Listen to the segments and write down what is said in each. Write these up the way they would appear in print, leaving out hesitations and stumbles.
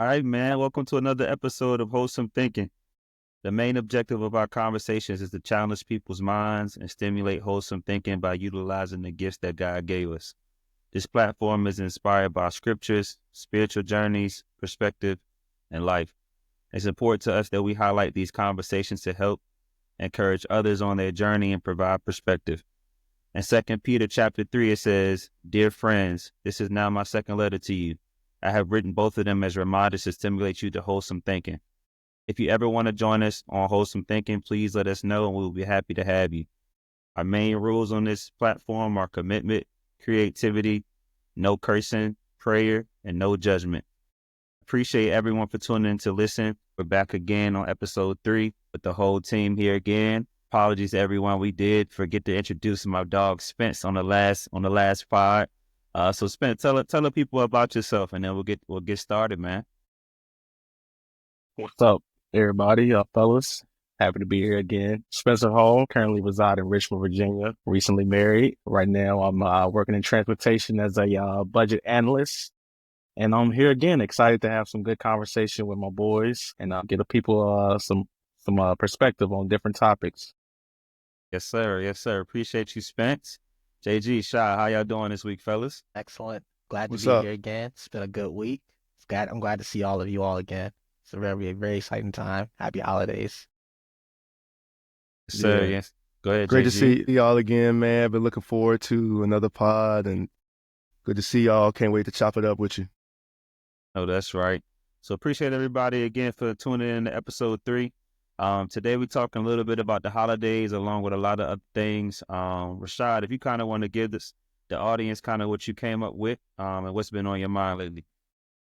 All right, man. Welcome to another episode of Wholesome Thinking. The main objective of our conversations is to challenge people's minds and stimulate wholesome thinking by utilizing the gifts that God gave us. This platform is inspired by scriptures, spiritual journeys, perspective, and life. It's important to us that we highlight these conversations to help encourage others on their journey and provide perspective. In 2 Peter chapter 3, it says, "Dear friends, this is now my second letter to you. I have written both of them as reminders to stimulate you to wholesome thinking. If you ever want to join us on Wholesome Thinking, please let us know and we'll be happy to have you. Our main rules on this platform are commitment, creativity, no cursing, prayer, and no judgment. Appreciate everyone for tuning in to listen. We're back again on episode 3 with the whole team here again. Apologies to everyone. We did forget to introduce my dog Spence on the last pod. So Spence, tell the people about yourself, and then we'll get started, man. What's up, everybody, fellas? Happy to be here again. Spencer Hall, currently reside in Richmond, Virginia. Recently married. Right now, I'm working in transportation as a budget analyst. And I'm here again, excited to have some good conversation with my boys and give the people some perspective on different topics. Yes, sir. Yes, sir. Appreciate you, Spence. JG, Shy, how y'all doing this week, fellas? Excellent. Glad to What's be up? here again. It's been a good week. I'm glad to see all of you all again. It's a very, very exciting time. Happy holidays. Yes, sir. Yeah. Yes. Go ahead, Great to JG. see y'all again, man. Been looking forward to another pod and good to see y'all. Can't wait to chop it up with you. Oh, that's right. So appreciate everybody again for tuning in to episode 3. Today we're talking a little bit about the holidays along with a lot of other things. Rashad, if you kind of want to give the audience kind of what you came up with and what's been on your mind lately.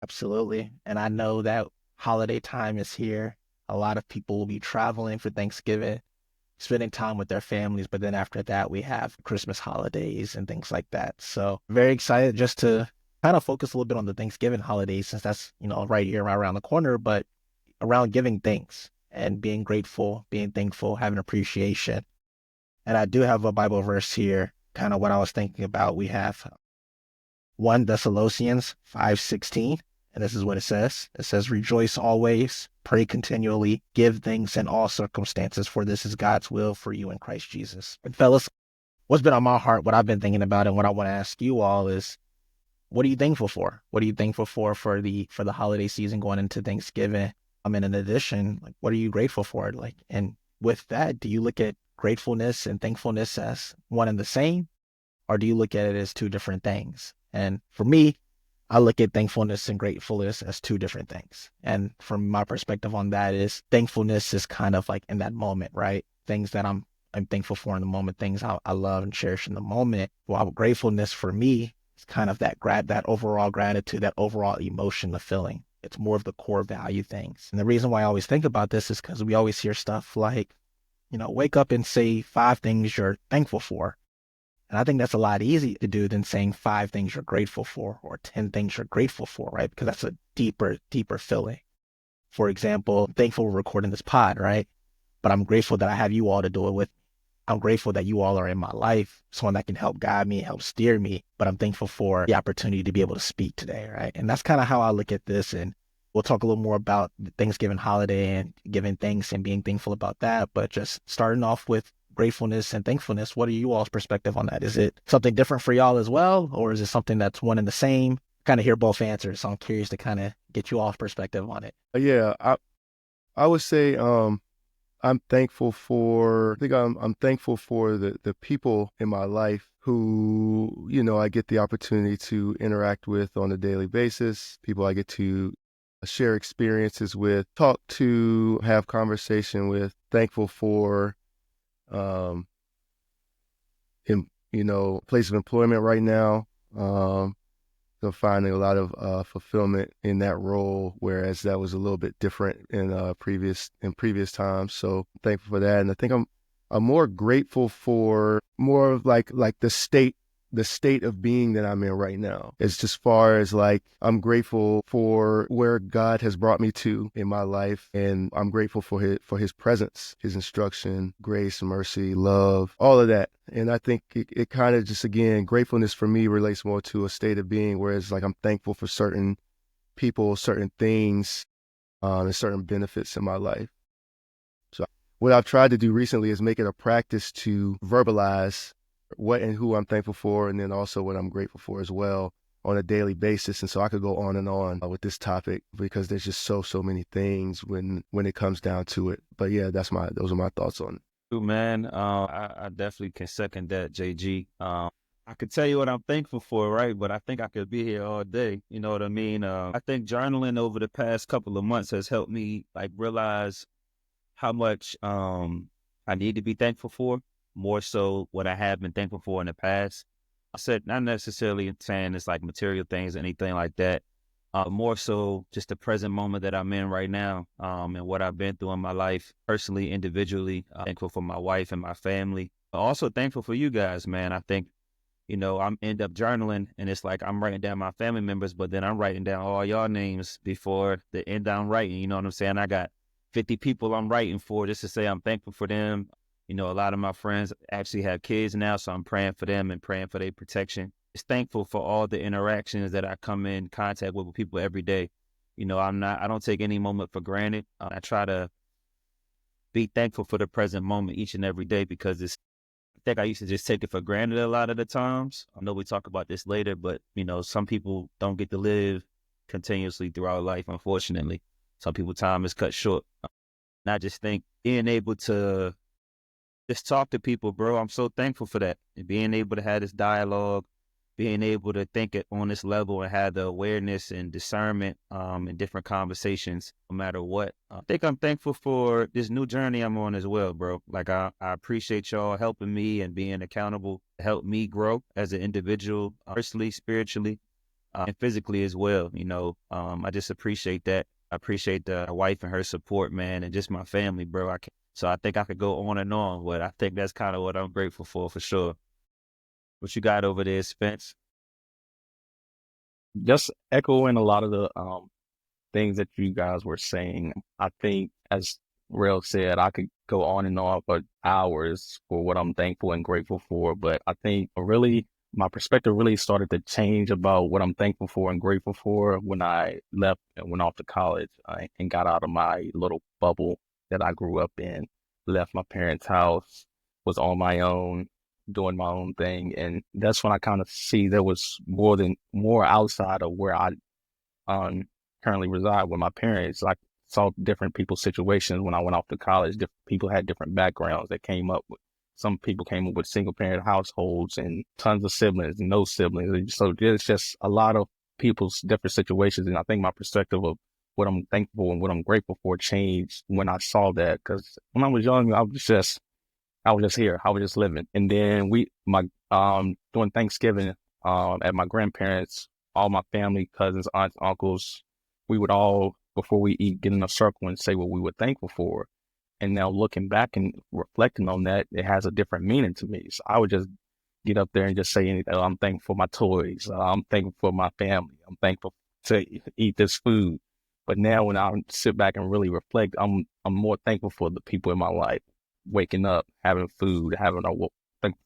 Absolutely. And I know that holiday time is here. A lot of people will be traveling for Thanksgiving, spending time with their families. But then after that, we have Christmas holidays and things like that. So very excited just to kind of focus a little bit on the Thanksgiving holidays since that's, right here right around the corner, but around giving thanks and being grateful, being thankful, having appreciation. And I do have a Bible verse here, kind of what I was thinking about. We have 1 Thessalonians 5:16, and this is what it says. It says, "Rejoice always, pray continually, give thanks in all circumstances, for this is God's will for you in Christ Jesus." And fellas, what's been on my heart, what I've been thinking about, and what I want to ask you all is, what are you thankful for? What are you thankful for the holiday season going into Thanksgiving? And in addition, like, what are you grateful for? Like, and with that, do you look at gratefulness and thankfulness as one and the same, or do you look at it as two different things? And for me, I look at thankfulness and gratefulness as two different things. And from my perspective on that is thankfulness is kind of like in that moment, right? Things that I'm thankful for in the moment, things I love and cherish in the moment. While gratefulness for me is kind of that overall gratitude, that overall emotion, the feeling. It's more of the core value things. And the reason why I always think about this is because we always hear stuff like, wake up and say 5 things you're thankful for. And I think that's a lot easier to do than saying 5 things you're grateful for or 10 things you're grateful for, right? Because that's a deeper feeling. For example, I'm thankful we're recording this pod, right? But I'm grateful that I have you all to do it with. I'm grateful that you all are in my life, someone that can help guide me, help steer me. But I'm thankful for the opportunity to be able to speak today, right? And that's kind of how I look at this. And we'll talk a little more about the Thanksgiving holiday and giving thanks and being thankful about that. But just starting off with gratefulness and thankfulness, what are you all's perspective on that? Is it something different for y'all as well? Or is it something that's one and the same? Kind of hear both answers. So I'm curious to kind of get you all's perspective on it. Yeah, I would say I'm thankful for I'm thankful for the people in my life who, I get the opportunity to interact with on a daily basis, people I get to share experiences with, talk to, have conversation with, thankful for in place of employment right now. So finding a lot of fulfillment in that role, whereas that was a little bit different in previous times. So thankful for that, and I think I'm more grateful for more of like the state of being that I'm in right now. It's just far as like, I'm grateful for where God has brought me to in my life. And I'm grateful for his presence, his instruction, grace, mercy, love, all of that. And I think it kind of just, again, gratefulness for me relates more to a state of being, whereas like I'm thankful for certain people certain things and certain benefits in my life. So what I've tried to do recently is make it a practice to verbalize what and who I'm thankful for, and then also what I'm grateful for as well on a daily basis. And so I could go on and on with this topic because there's just so many things when it comes down to it. But yeah, those are my thoughts on it. Man, I definitely can second that, JG. I could tell you what I'm thankful for, right? But I think I could be here all day. You know what I mean? I think journaling over the past couple of months has helped me like realize how much I need to be thankful for, more so what I have been thankful for in the past. I said not necessarily saying it's like material things or anything like that. More so just the present moment that I'm in right now, and what I've been through in my life, personally, individually. Thankful for my wife and my family. Also thankful for you guys, man. I think, I'm end up journaling and it's like I'm writing down my family members, but then I'm writing down all y'all names before the end I'm writing. You know what I'm saying? I got 50 people I'm writing for just to say I'm thankful for them. A lot of my friends actually have kids now, so I'm praying for them and praying for their protection. Just thankful for all the interactions that I come in contact with people every day. I don't take any moment for granted. I try to be thankful for the present moment each and every day because I think I used to just take it for granted a lot of the times. I know we talk about this later, but some people don't get to live continuously throughout life, unfortunately. Some people time is cut short. And I just think being able to just talk to people, bro, I'm so thankful for that. And being able to have this dialogue, being able to think it on this level and have the awareness and discernment in different conversations, no matter what. I think I'm thankful for this new journey I'm on as well, bro. Like I appreciate y'all helping me and being accountable to help me grow as an individual, personally, spiritually, and physically as well. I just appreciate that. I appreciate the wife and her support, man, and just my family, bro. So I think I could go on and on, but I think that's kind of what I'm grateful for sure. What you got over there, Spence? Just echoing a lot of the things that you guys were saying. I think, as Rail said, I could go on and on for hours for what I'm thankful and grateful for. But I think really my perspective really started to change about what I'm thankful for and grateful for when I left and went off to college and got out of my little bubble that I grew up in, left my parents' house, was on my own, doing my own thing. And that's when I kind of see there was more outside of where I currently reside with my parents. I saw different people's situations when I went off to college. Different people had different backgrounds that came up with. Some people came up with single parent households and tons of siblings and no siblings. So there's just a lot of people's different situations. And I think my perspective of what I'm thankful and what I'm grateful for changed when I saw that. Because when I was young, I was just here. I was just living. And then during Thanksgiving, at my grandparents, all my family, cousins, aunts, uncles, we would all, before we eat, get in a circle and say what we were thankful for. And now looking back and reflecting on that, it has a different meaning to me. So I would just get up there and just say anything. I'm thankful for my toys. I'm thankful for my family. I'm thankful to eat this food. But now when I sit back and really reflect, I'm more thankful for the people in my life, waking up, having food, thankful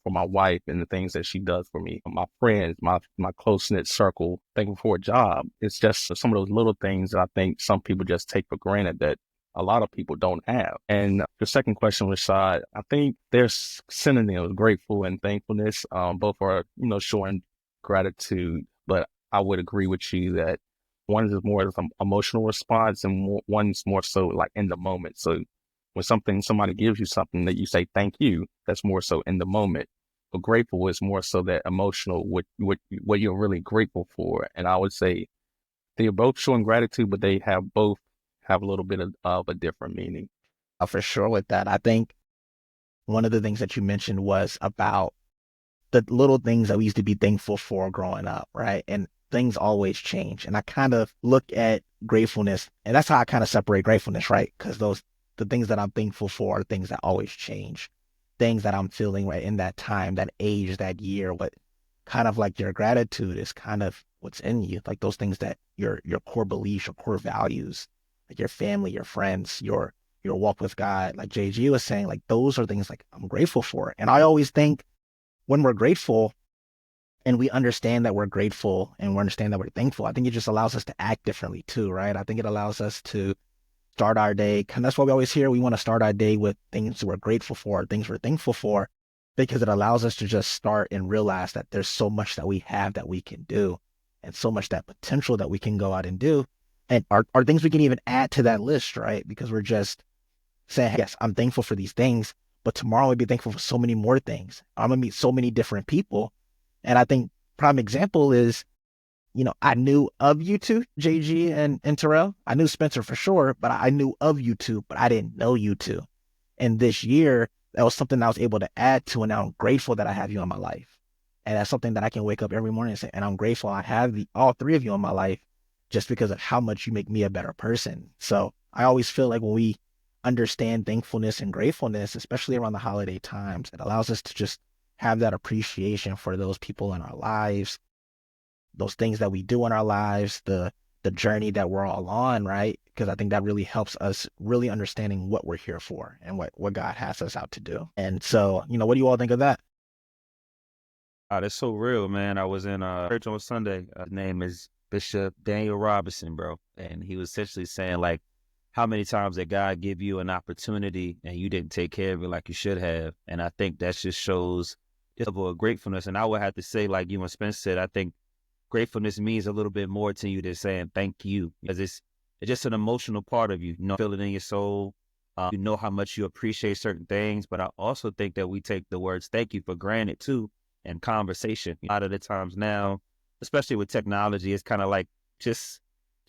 for my wife and the things that she does for me, my friends, my close-knit circle, thankful for a job. It's just some of those little things that I think some people just take for granted that a lot of people don't have. And the second question, Rashad, I think there's synonyms, grateful and thankfulness. Both are, showing gratitude, but I would agree with you that one is more of an emotional response and one's more so like in the moment. So when somebody gives you something that you say thank you, that's more so in the moment. But grateful is more so that emotional, what you're really grateful for. And I would say they're both showing gratitude, but they both have a little bit of a different meaning. For sure with that. I think one of the things that you mentioned was about the little things that we used to be thankful for growing up, right? And things always change. And I kind of look at gratefulness, and that's how I kind of separate gratefulness, right? Because the things that I'm thankful for are things that always change, things that I'm feeling right in that time, that age, that year. What kind of like your gratitude is kind of what's in you, like those things that your core beliefs, your core values, like your family, your friends, your walk with God, like JG was saying, like those are things like I'm grateful for. And I always think when we're grateful, and we understand that we're grateful and we understand that we're thankful, I think it just allows us to act differently too, right? I think it allows us to start our day. And that's why we always hear we want to start our day with things we're grateful for, things we're thankful for, because it allows us to just start and realize that there's so much that we have that we can do and so much that potential that we can go out and do. And are things we can even add to that list, right? Because we're just saying, yes, I'm thankful for these things, but tomorrow I'll be thankful for so many more things. I'm going to meet so many different people. And I think prime example is, I knew of you two, JG and Terrell. I knew Spencer for sure, but I knew of you two, but I didn't know you two. And this year, that was something I was able to add to, and now I'm grateful that I have you in my life. And that's something that I can wake up every morning and say, and I'm grateful I have all three of you in my life just because of how much you make me a better person. So I always feel like when we understand thankfulness and gratefulness, especially around the holiday times, it allows us to just have that appreciation for those people in our lives, those things that we do in our lives, the journey that we're all on, right? Because I think that really helps us really understanding what we're here for and what God has us out to do. And so, what do you all think of that? That's so real, man. I was in church on Sunday. His name is Bishop Daniel Robinson, bro. And he was essentially saying, like, how many times that God give you an opportunity and you didn't take care of it like you should have. And I think that just shows a level of gratefulness. And I would have to say, like you and Spence said, I think gratefulness means a little bit more to you than saying thank you, because it's just an emotional part of you. Feel it in your soul. You know how much you appreciate certain things. But I also think that we take the words thank you for granted too in conversation. A lot of the times now, especially with technology, it's kind of like just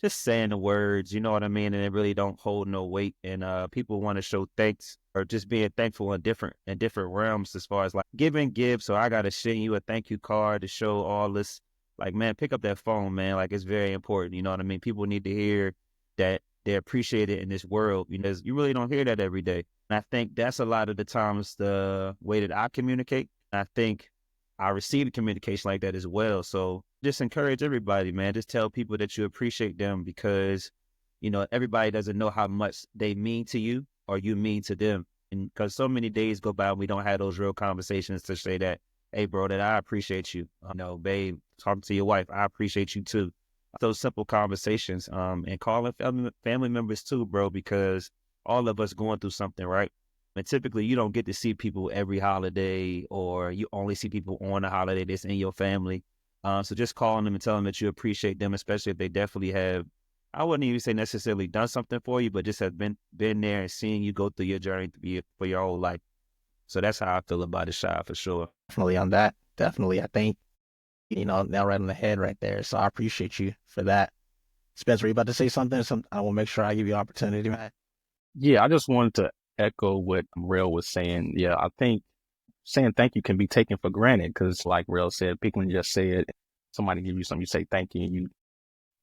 saying the words, you know what I mean? And it really don't hold no weight. And people want to show thanks or just being thankful in different realms as far as like give. So I got to send you a thank you card to show all this. Like, man, pick up that phone, man. Like, it's very important. You know what I mean? People need to hear that they're appreciated in this world, because you really don't hear that every day. And I think that's a lot of the times the way that I communicate. I think I receive communication like that as well. So just encourage everybody, man. Just tell people that you appreciate them, because, everybody doesn't know how much they mean to you or you mean to them. And because so many days go by and we don't have those real conversations to say that, hey, bro, that I appreciate you. Babe, talking to your wife, I appreciate you too. Those simple conversations, and calling family members too, bro, because all of us going through something, right? And typically you don't get to see people every holiday, or you only see people on the holiday that's in your family. So just calling them and telling them that you appreciate them, especially if they definitely have, I wouldn't even say necessarily done something for you, but just have been there and seeing you go through your journey for your whole life. So that's how I feel about it, Shy, for sure. Definitely on that. Definitely. I think, nail right on the head right there. So I appreciate you for that. Spencer, are you about to say something? I will make sure I give you opportunity, man. Yeah, I just wanted to echo what Rail was saying. Yeah, I think saying thank you can be taken for granted because, like Rail said, people can just say it. Somebody give you something, you say thank you, and you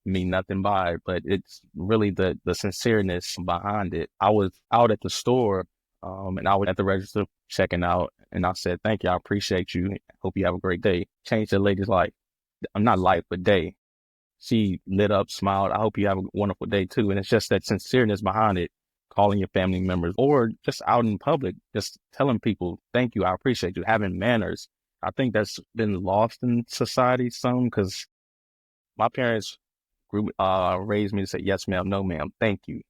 mean nothing by it. But it's really the sincereness behind it. I was out at the store, and I was at the register checking out, and I said, "Thank you, I appreciate you. Hope you have a great day." Changed the lady's life. I'm not life, but day. She lit up, smiled. I hope you have a wonderful day too. And it's just that sincereness behind it, calling your family members or just out in public, just telling people, thank you, I appreciate you, having manners. I think that's been lost in society some because my parents raised me to say, yes, ma'am, no, ma'am, thank you.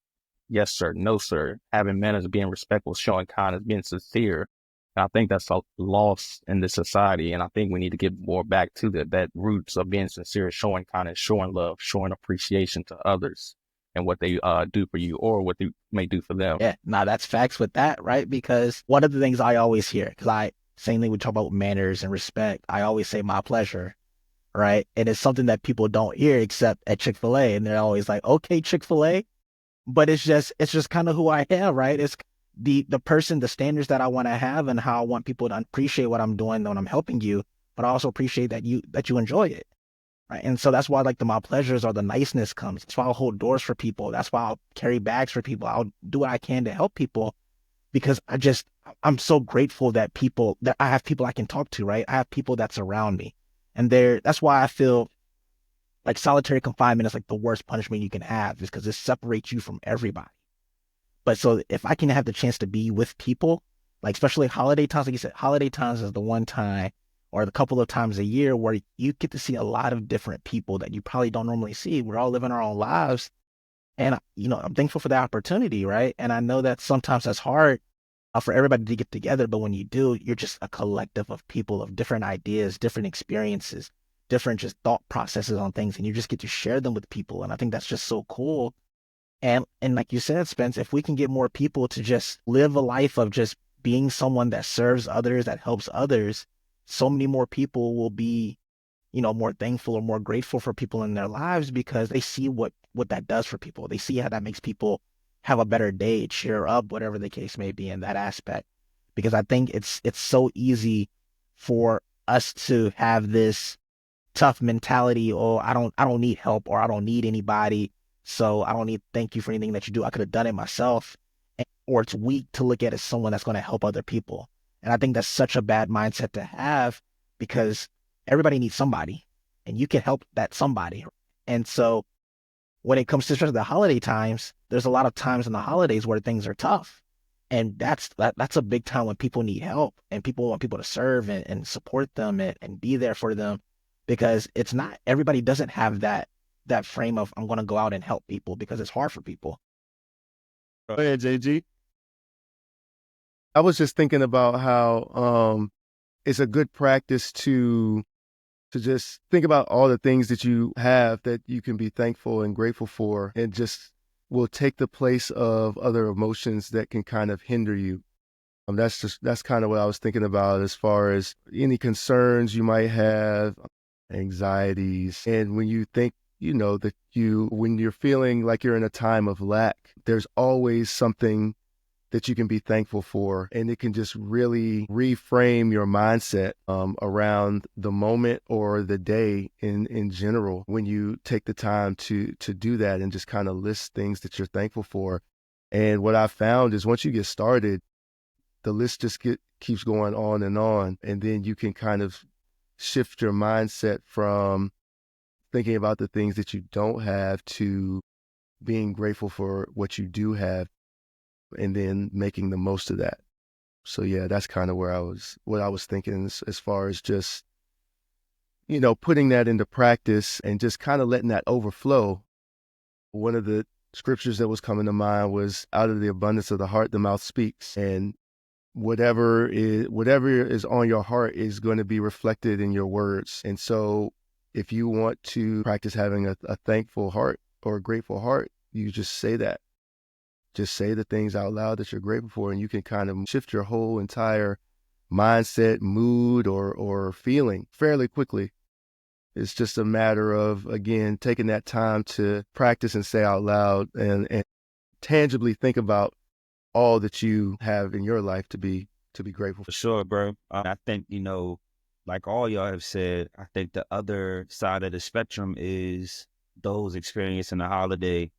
Yes, sir, no, sir. Having manners, being respectful, showing kindness, being sincere. And I think that's lost in this society. And I think we need to get more back to that roots of being sincere, showing kindness, showing love, showing appreciation to others and what they do for you or what they may do for them. Yeah, now that's facts with that, right? Because one of the things I always hear, because same thing we talk about manners and respect, I always say my pleasure, right? And it's something that people don't hear except at Chick-fil-A. And they're always like, okay, Chick-fil-A. But it's just kind of who I am, right? It's the person, the standards that I want to have and how I want people to appreciate what I'm doing when I'm helping you, but I also appreciate that you enjoy it. Right. And so that's why like my pleasures or the niceness comes. That's why I'll hold doors for people. That's why I'll carry bags for people. I'll do what I can to help people because I'm so grateful that I have people I can talk to, right? I have people that surround me. And that's why I feel like solitary confinement is like the worst punishment you can have, is because it separates you from everybody. But so if I can have the chance to be with people, like especially holiday times, like you said, holiday times is the one time or the couple of times a year where you get to see a lot of different people that you probably don't normally see. We're all living our own lives. And, I'm thankful for the opportunity, right? And I know that sometimes that's hard for everybody to get together, but when you do, you're just a collective of people of different ideas, different experiences, different just thought processes on things, and you just get to share them with people. And I think that's just so cool. And like you said, Spence, if we can get more people to just live a life of just being someone that serves others, that helps others, so many more people will be, more thankful or more grateful for people in their lives because they see what that does for people. They see how that makes people have a better day, cheer up, whatever the case may be in that aspect. Because I think it's so easy for us to have this tough mentality, oh, I don't need help, or I don't need anybody, so I don't need thank you for anything that you do. I could have done it myself. Or it's weak to look at as someone that's going to help other people. And I think that's such a bad mindset to have because everybody needs somebody and you can help that somebody. And so when it comes to especially the holiday times, there's a lot of times in the holidays where things are tough. And that's a big time when people need help and people want people to serve and support them and be there for them because it's not everybody doesn't have that frame of I'm going to go out and help people because it's hard for people. Go ahead, JG. I was just thinking about how it's a good practice to just think about all the things that you have that you can be thankful and grateful for, and just will take the place of other emotions that can kind of hinder you. That's kind of what I was thinking about as far as any concerns you might have, anxieties. And when you think, that when you're feeling like you're in a time of lack, there's always something that you can be thankful for. And it can just really reframe your mindset around the moment or the day in general when you take the time to do that and just kind of list things that you're thankful for. And what I found is once you get started, the list just keeps going on. And then you can kind of shift your mindset from thinking about the things that you don't have to being grateful for what you do have and then making the most of that. So yeah, that's kind of what I was thinking as far as just, putting that into practice and just kind of letting that overflow. One of the scriptures that was coming to mind was out of the abundance of the heart, the mouth speaks. And whatever is on your heart is going to be reflected in your words. And so if you want to practice having a thankful heart or a grateful heart, you just say that. Just say the things out loud that you're grateful for, and you can kind of shift your whole entire mindset, mood, or feeling fairly quickly. It's just a matter of, again, taking that time to practice and say out loud and tangibly think about all that you have in your life to be grateful For for. sure, bro. I think, like all y'all have said, I think the other side of the spectrum is those experiencing the holiday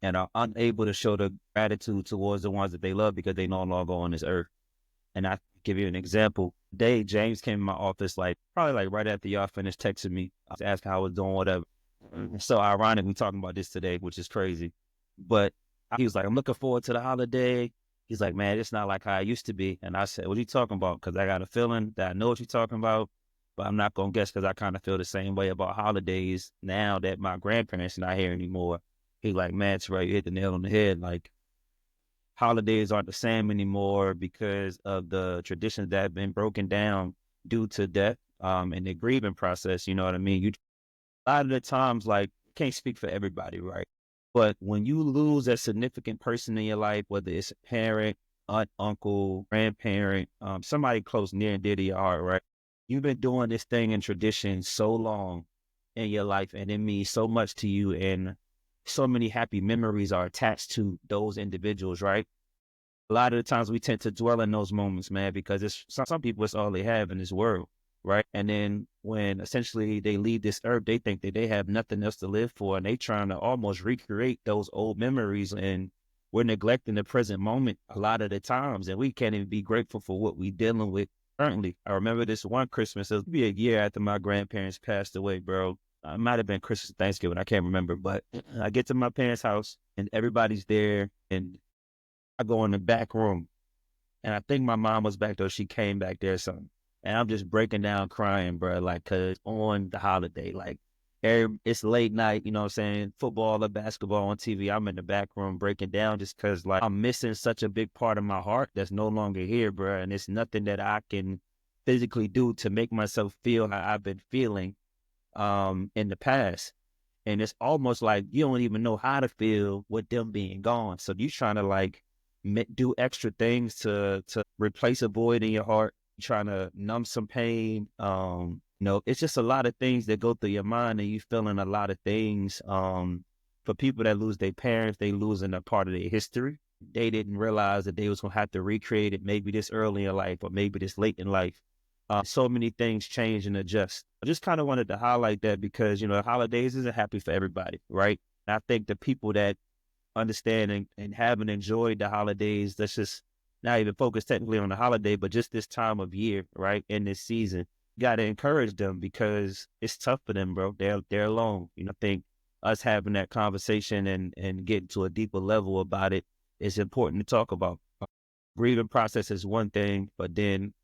and are unable to show the gratitude towards the ones that they love because they no longer on this earth. And I give you an example. Today, James came in my office, probably right after y'all finished texting me. I was asking how I was doing, whatever. So ironic, we talking about this today, which is crazy. But he was like, I'm looking forward to the holiday. He's like, man, it's not like how it used to be. And I said, what are you talking about? Because I got a feeling that I know what you're talking about, but I'm not going to guess because I kind of feel the same way about holidays now that my grandparents are not here anymore. He like, man, it's right. You hit the nail on the head. Like, holidays aren't the same anymore because of the traditions that have been broken down due to death and the grieving process. You know what I mean? A lot of the times, can't speak for everybody, right? But when you lose a significant person in your life, whether it's a parent, aunt, uncle, grandparent, somebody close, near and dear to your heart, right? You've been doing this thing in tradition so long in your life, and it means so much to you, and so many happy memories are attached to those individuals, right? A lot of the times we tend to dwell in those moments, man, because it's some people, it's all they have in this world, right? And then when essentially they leave this earth, they think that they have nothing else to live for, and they trying to almost recreate those old memories, and we're neglecting the present moment a lot of the times, and we can't even be grateful for what we dealing with currently. I remember this one Christmas, it was maybe a year after my grandparents passed away, bro. It might have been Christmas, Thanksgiving, I can't remember, but I get to my parents' house and everybody's there, and I go in the back room, and I think my mom was back there. She came back there or something. and I'm just breaking down crying, bro. Like, cause on the holiday, like, it's late night, you know what I'm saying? Football or basketball on TV. I'm in the back room breaking down just cause like I'm missing such a big part of my heart that's no longer here, bro. And it's nothing that I can physically do to make myself feel how I've been feeling in the past. And it's almost like you don't even know how to feel with them being gone. So you trying to like do extra things to replace a void in your heart, trying to numb some pain. It's just a lot of things that go through your mind, and you feeling a lot of things. For people that lose their parents, they losing a part of their history. They didn't realize that they was gonna have to recreate it maybe this early in life or maybe this late in life. So many things change and adjust. I just kind of wanted to highlight that because, holidays isn't happy for everybody, right? And I think the people that understand and haven't enjoyed the holidays, let's just not even focus technically on the holiday, but just this time of year, right? In this season, you got to encourage them because it's tough for them, bro. They're alone. I think us having that conversation and getting to a deeper level about it is important to talk about. Grieving process is one thing, but then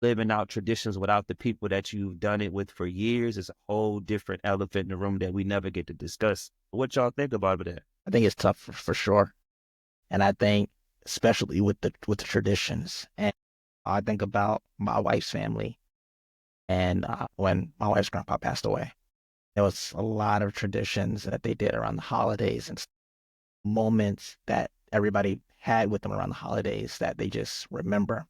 living out traditions without the people that you've done it with for years is a whole different elephant in the room that we never get to discuss. What y'all think about that? I think it's tough for sure. And I think especially with the traditions. And I think about my wife's family and when my wife's grandpa passed away, there was a lot of traditions that they did around the holidays and moments that everybody had with them around the holidays that they just remember.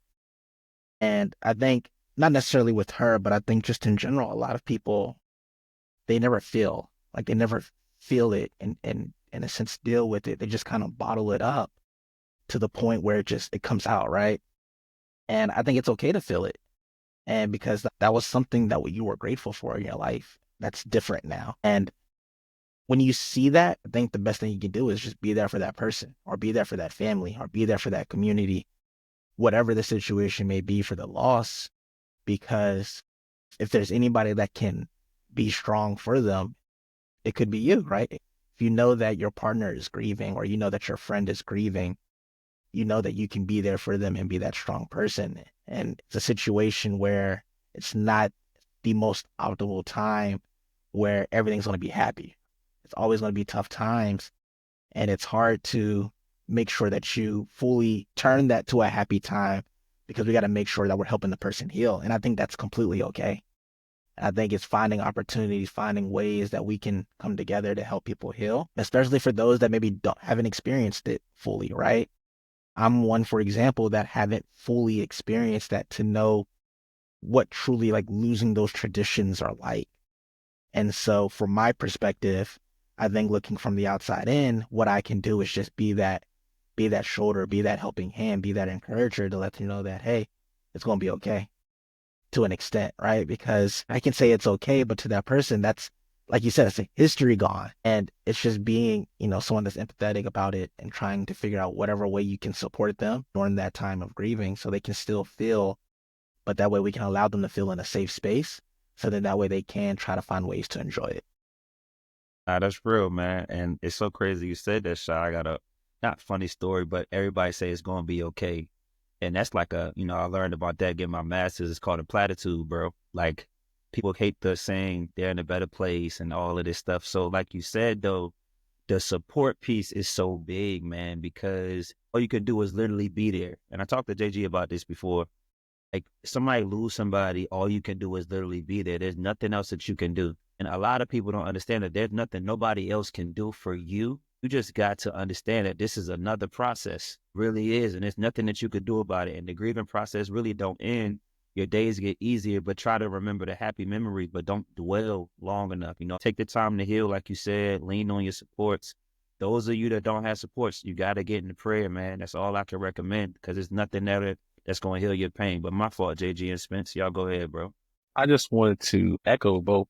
And I think not necessarily with her, but I think just in general, a lot of people, they never feel it and in a sense deal with it. They just kind of bottle it up to the point where it comes out, right? And I think it's okay to feel it. And because that was something that you were grateful for in your life, that's different now. And when you see that, I think the best thing you can do is just be there for that person or be there for that family or be there for that community, whatever the situation may be for the loss, because if there's anybody that can be strong for them, it could be you, right? If you know that your partner is grieving or you know that your friend is grieving, you know that you can be there for them and be that strong person. And it's a situation where it's not the most optimal time where everything's going to be happy. It's always going to be tough times. And it's hard to make sure that you fully turn that to a happy time because we got to make sure that we're helping the person heal. And I think that's completely okay. I think it's finding opportunities, finding ways that we can come together to help people heal, especially for those that maybe haven't experienced it fully, right? I'm one, for example, that haven't fully experienced that to know what truly like losing those traditions are like. And so from my perspective, I think looking from the outside in, what I can do is just be that shoulder, be that helping hand, be that encourager to let you know that, hey, it's going to be okay to an extent, right? Because I can say it's okay, but to that person, that's, like you said, it's a history gone. And it's just being, someone that's empathetic about it and trying to figure out whatever way you can support them during that time of grieving so they can still feel, but that way we can allow them to feel in a safe space. So then that way they can try to find ways to enjoy it. Nah, that's real, man. And it's so crazy you said that, Shy. I got a not funny story, but everybody say it's going to be okay. And that's like I learned about that getting my master's. It's called a platitude, bro. Like people hate the saying they're in a better place and all of this stuff. So like you said, though, the support piece is so big, man, because all you can do is literally be there. And I talked to JG about this before. Like somebody lose somebody, all you can do is literally be there. There's nothing else that you can do. And a lot of people don't understand that there's nothing nobody else can do for you. You just got to understand that this is another process, really is. And there's nothing that you could do about it. And the grieving process really don't end. Your days get easier, but try to remember the happy memories, but don't dwell long enough. Take the time to heal, like you said, lean on your supports. Those of you that don't have supports, you got to get into prayer, man. That's all I can recommend because there's nothing that's going to heal your pain. But my fault, JG and Spence. Y'all go ahead, bro. I just wanted to echo both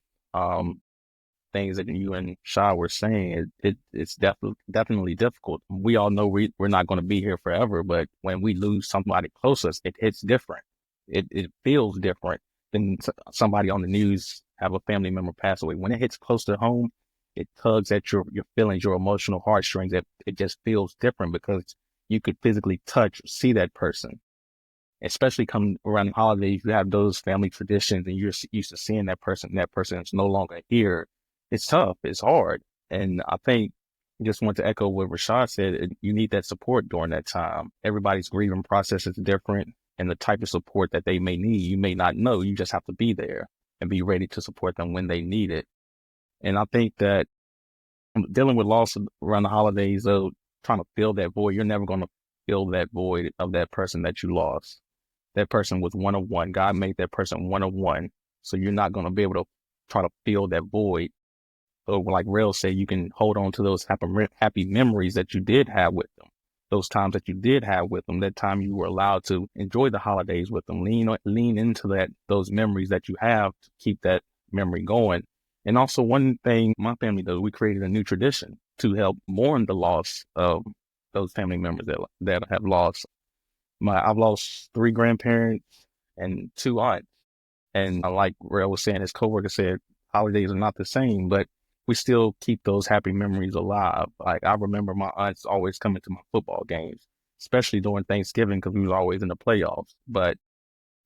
things that you and Sha were saying. It's definitely difficult. We all know we're not going to be here forever, but when we lose somebody close to us, it hits different. It feels different than somebody on the news have a family member pass away. When it hits close to home, it tugs at your feelings, your emotional heartstrings. It just feels different because you could physically touch, see that person. especially come around the holidays, you have those family traditions and you're used to seeing that person is no longer here. It's tough. It's hard. And I think just want to echo what Rashad said. You need that support during that time. Everybody's grieving process is different, and the type of support that they may need, you may not know. You just have to be there and be ready to support them when they need it. And I think that dealing with loss around the holidays, though, trying to fill that void, you're never going to fill that void of that person that you lost. That person was one of one. God made that person one of one. So you're not going to be able to try to fill that void. So like Rail said, you can hold on to those happy memories that you did have with them. Those times that you did have with them, that time you were allowed to enjoy the holidays with them, lean into those memories that you have to keep that memory going. And also one thing my family does, we created a new tradition to help mourn the loss of those family members that have lost. I've lost 3 grandparents and 2 aunts. And like Rail was saying, his coworker said, holidays are not the same, but we still keep those happy memories alive. Like I remember my aunts always coming to my football games, especially during Thanksgiving because we was always in the playoffs. But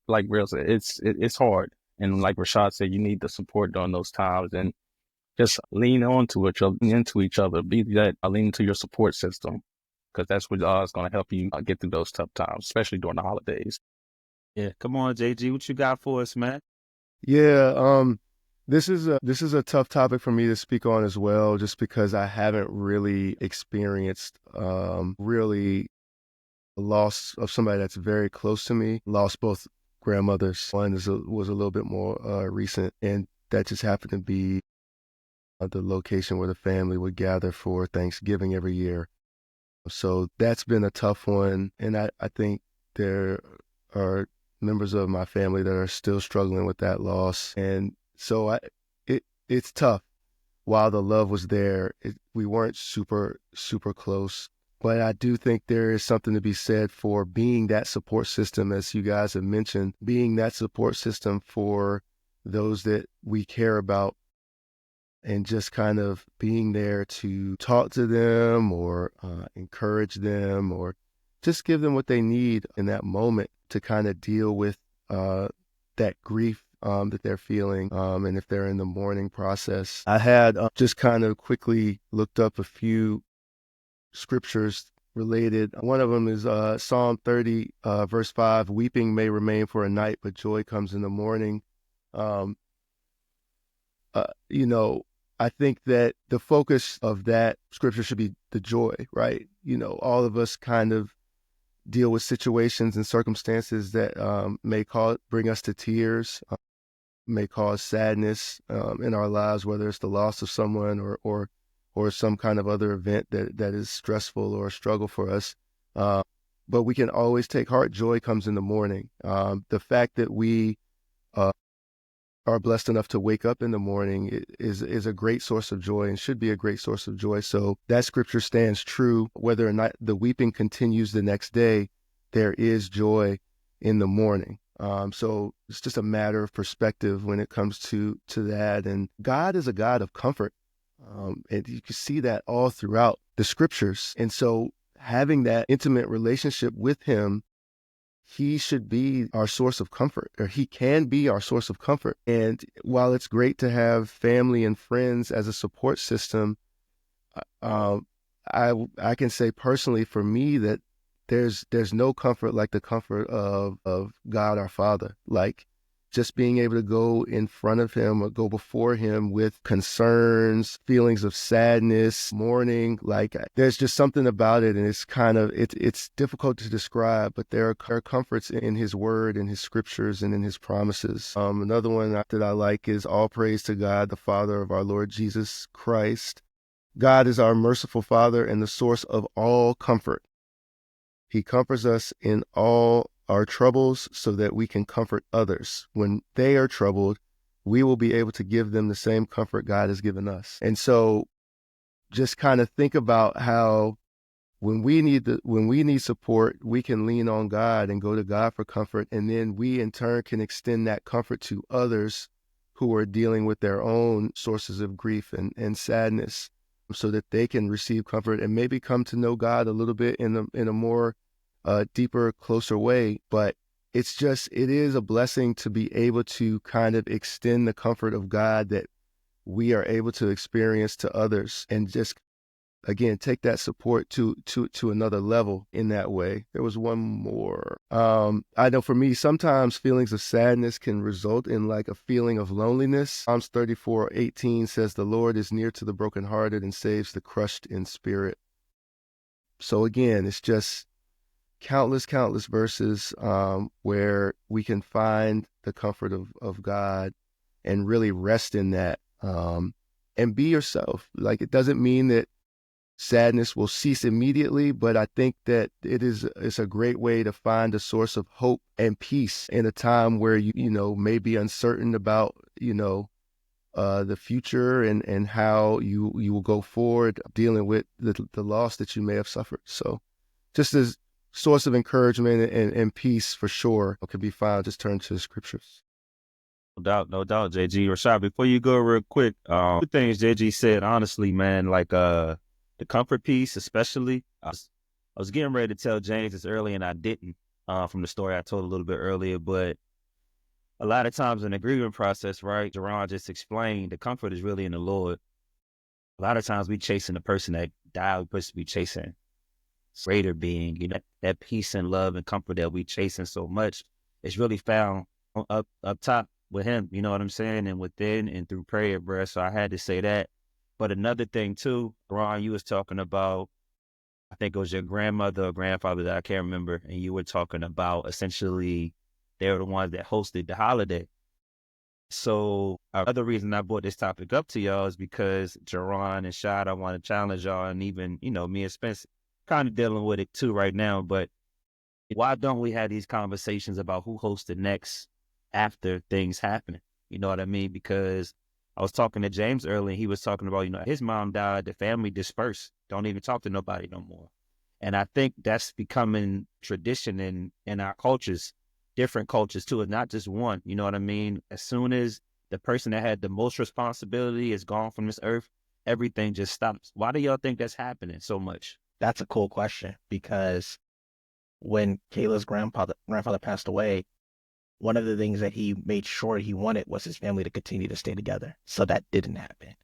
like Rail said, it's hard. And like Rashad said, you need the support during those times and just lean into each other, be that lean into your support system because that's what is going to help you get through those tough times, especially during the holidays. Yeah, come on, JG, what you got for us, man? Yeah, this is a tough topic for me to speak on as well, just because I haven't really experienced really a loss of somebody that's very close to me. Lost both grandmothers. One was a little bit more recent, and that just happened to be the location where the family would gather for Thanksgiving every year. So that's been a tough one, and I think there are members of my family that are still struggling with that loss, and so it's tough. While the love was there, we weren't super close, but I do think there is something to be said for being that support system, as you guys have mentioned, being that support system for those that we care about, and just kind of being there to talk to them or encourage them or just give them what they need in that moment to kind of deal with that grief that they're feeling, and if they're in the mourning process. I had just kind of quickly looked up a few scriptures related. One of them is Psalm 30, verse 5, weeping may remain for a night, but joy comes in the morning. You know, I think that the focus of that scripture should be the joy, right? You know, all of us kind of deal with situations and circumstances that may bring us to tears, may cause sadness in our lives, whether it's the loss of someone or some kind of other event that is stressful or a struggle for us. But we can always take heart. Joy comes in the morning. The fact that we are blessed enough to wake up in the morning is a great source of joy and should be a great source of joy. So that scripture stands true. Whether or not the weeping continues the next day, there is joy in the morning. So it's just a matter of perspective when it comes to that. And God is a God of comfort. And you can see that all throughout the scriptures. And so having that intimate relationship with him, he should be our source of comfort, or he can be our source of comfort. And while it's great to have family and friends as a support system, I can say personally for me that there's no comfort like the comfort of God our Father. Like just being able to go in front of him or go before him with concerns, feelings of sadness, mourning, like there's just something about it. And it's kind of, it's difficult to describe, but there are comforts in his word and his scriptures and in his promises. Another one that I like is all praise to God, the Father of our Lord Jesus Christ. God is our merciful Father and the source of all comfort. He comforts us in all our troubles so that we can comfort others. When they are troubled, we will be able to give them the same comfort God has given us. And so just kind of think about how when we need support, we can lean on God and go to God for comfort. And then we in turn can extend that comfort to others who are dealing with their own sources of grief and sadness, so that they can receive comfort and maybe come to know God a little bit in a more deeper, closer way. But it is a blessing to be able to kind of extend the comfort of God that we are able to experience to others, and just, again, take that support to another level in that way. There was one more. I know for me, sometimes feelings of sadness can result in like a feeling of loneliness. Psalms 34:18 says, "The Lord is near to the brokenhearted and saves the crushed in spirit." So again, it's just countless verses where we can find the comfort of God and really rest in that, and be yourself. Like, it doesn't mean that sadness will cease immediately, but I think that it's a great way to find a source of hope and peace in a time where you may be uncertain about the future, and how you will go forward dealing with the loss that you may have suffered. So just as source of encouragement and peace, for sure, could be found. Just turn to the scriptures. No doubt, JG. Rashad, before you go real quick, two things JG said, honestly, man, like the comfort piece, especially. I was getting ready to tell James this early, and I didn't, from the story I told a little bit earlier, but a lot of times in the grieving process, right, Jerron just explained, the comfort is really in the Lord. A lot of times we chasing the person that died, we're supposed to be chasing greater being, that peace and love and comfort that we chasing so much is really found up top with him, you know what I'm saying? And within and through prayer, bro. So I had to say that. But another thing too, Ron, you was talking about, I think it was your grandmother or grandfather that I can't remember, and you were talking about essentially they were the ones that hosted the holiday. So another reason I brought this topic up to y'all is because Jerron and Shad, I want to challenge y'all, and even, me and Spence kind of dealing with it too right now. But why don't we have these conversations about who hosts the next after things happen? You know what I mean? Because I was talking to James earlier, and he was talking about, his mom died, the family dispersed, don't even talk to nobody no more. And I think that's becoming tradition in our cultures, different cultures too. It's not just one, you know what I mean? As soon as the person that had the most responsibility is gone from this earth, everything just stops. Why do y'all think that's happening so much? That's a cool question, because when Kayla's grandfather passed away, one of the things that he made sure he wanted was his family to continue to stay together. So that didn't happen.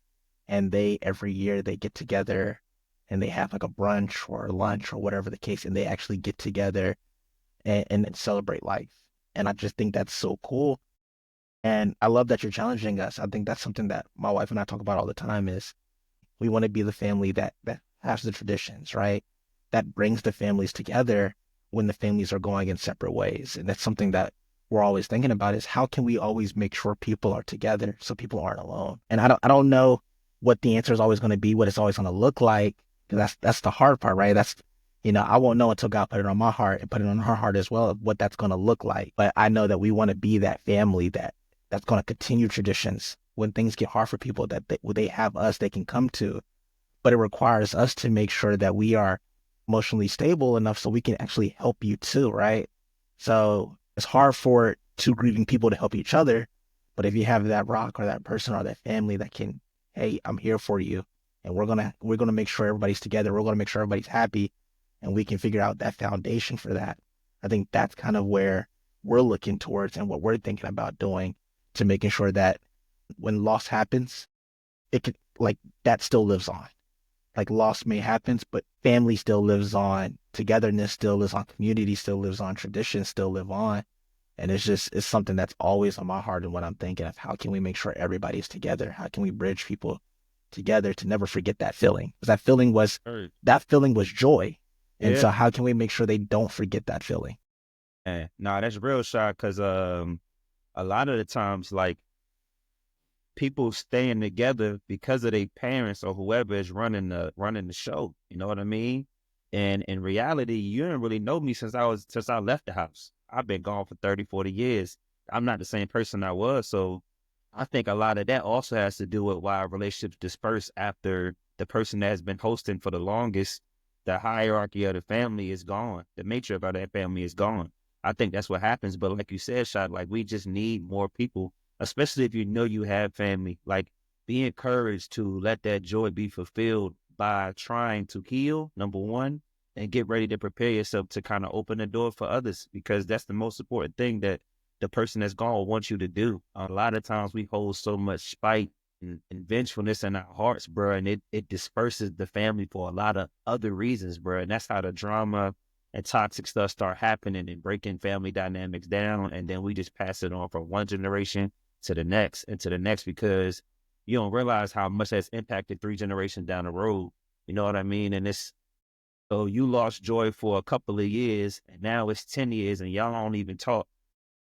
And every year they get together and they have like a brunch or lunch or whatever the case, and they actually get together and celebrate life. And I just think that's so cool. And I love that you're challenging us. I think that's something that my wife and I talk about all the time, is we want to be the family that has the traditions, right? That brings the families together when the families are going in separate ways. And that's something that we're always thinking about, is how can we always make sure people are together so people aren't alone? And I don't know what the answer is always going to be, what it's always going to look like. Because that's the hard part, right? I won't know until God put it on my heart and put it on her heart as well, of what that's going to look like. But I know that we want to be that family that's going to continue traditions when things get hard for people, that they have us they can come to. But it requires us to make sure that we are emotionally stable enough so we can actually help you too, right? So it's hard for two grieving people to help each other. But if you have that rock or that person or that family that can, hey, I'm here for you, and we're gonna make sure everybody's together, we're gonna make sure everybody's happy, and we can figure out that foundation for that. I think that's kind of where we're looking towards and what we're thinking about doing, to making sure that when loss happens, it could, like, that still lives on. Like, loss may happen, but family still lives on, togetherness still lives on, community still lives on, traditions still live on. And it's something that's always on my heart, and what I'm thinking of, how can we make sure everybody's together? How can we bridge people together to never forget that feeling? Because that feeling was joy. And so Yeah. how can we make sure they don't forget that feeling? Nah, that's real, shot, because a lot of the times, like, people staying together because of their parents or whoever is running the show. You know what I mean? And in reality, you didn't really know me since I left the house. I've been gone for 30, 40 years. I'm not the same person I was. So I think a lot of that also has to do with why relationships disperse after the person that has been hosting for the longest, the hierarchy of the family is gone. The matriarch of that family is gone. I think that's what happens. But like you said, Shad, like, we just need more people, especially if you know you have family. Like, be encouraged to let that joy be fulfilled by trying to heal, number one, and get ready to prepare yourself to kind of open the door for others, because that's the most important thing that the person that's gone wants you to do. A lot of times we hold so much spite and vengefulness in our hearts, bro, and it disperses the family for a lot of other reasons, bro. And that's how the drama and toxic stuff start happening and breaking family dynamics down. And then we just pass it on from one generation to the next and to the next, because you don't realize how much that's impacted 3 generations down the road. You know what I mean? And so you lost joy for a couple of years, and now it's 10 years and y'all don't even talk.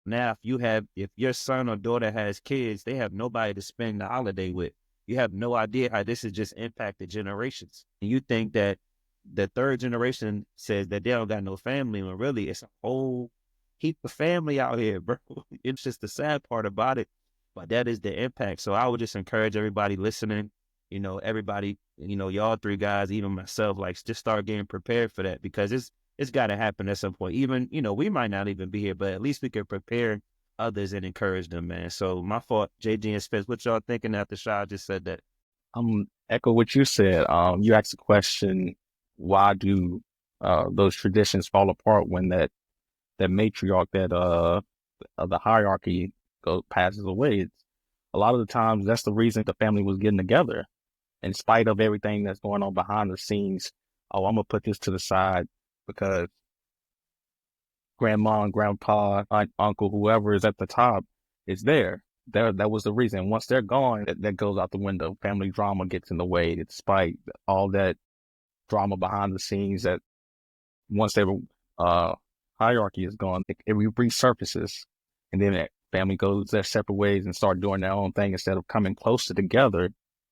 Now, if your son or daughter has kids, they have nobody to spend the holiday with. You have no idea how this has just impacted generations. And you think that the 3rd generation says that they don't got no family, when really it's a whole heap of family out here, bro. It's just the sad part about it, but that is the impact. So I would just encourage everybody listening, everybody, y'all 3 guys, even myself, like, just start getting prepared for that, because it's got to happen at some point. Even, we might not even be here, but at least we can prepare others and encourage them, man. So my fault, JG and Spence, what y'all thinking after Shaw just said that? Echo what you said. You asked the question, why do those traditions fall apart when that matriarch, the hierarchy passes away? A lot of the times that's the reason the family was getting together, in spite of everything that's going on behind the scenes. Oh, I'm gonna put this to the side because grandma and grandpa, aunt, uncle, whoever is at the top is there. That was the reason. Once they're gone, that goes out the window. Family drama gets in the way, despite all that drama behind the scenes. That once their hierarchy is gone, it resurfaces, and then family goes their separate ways and start doing their own thing instead of coming closer together,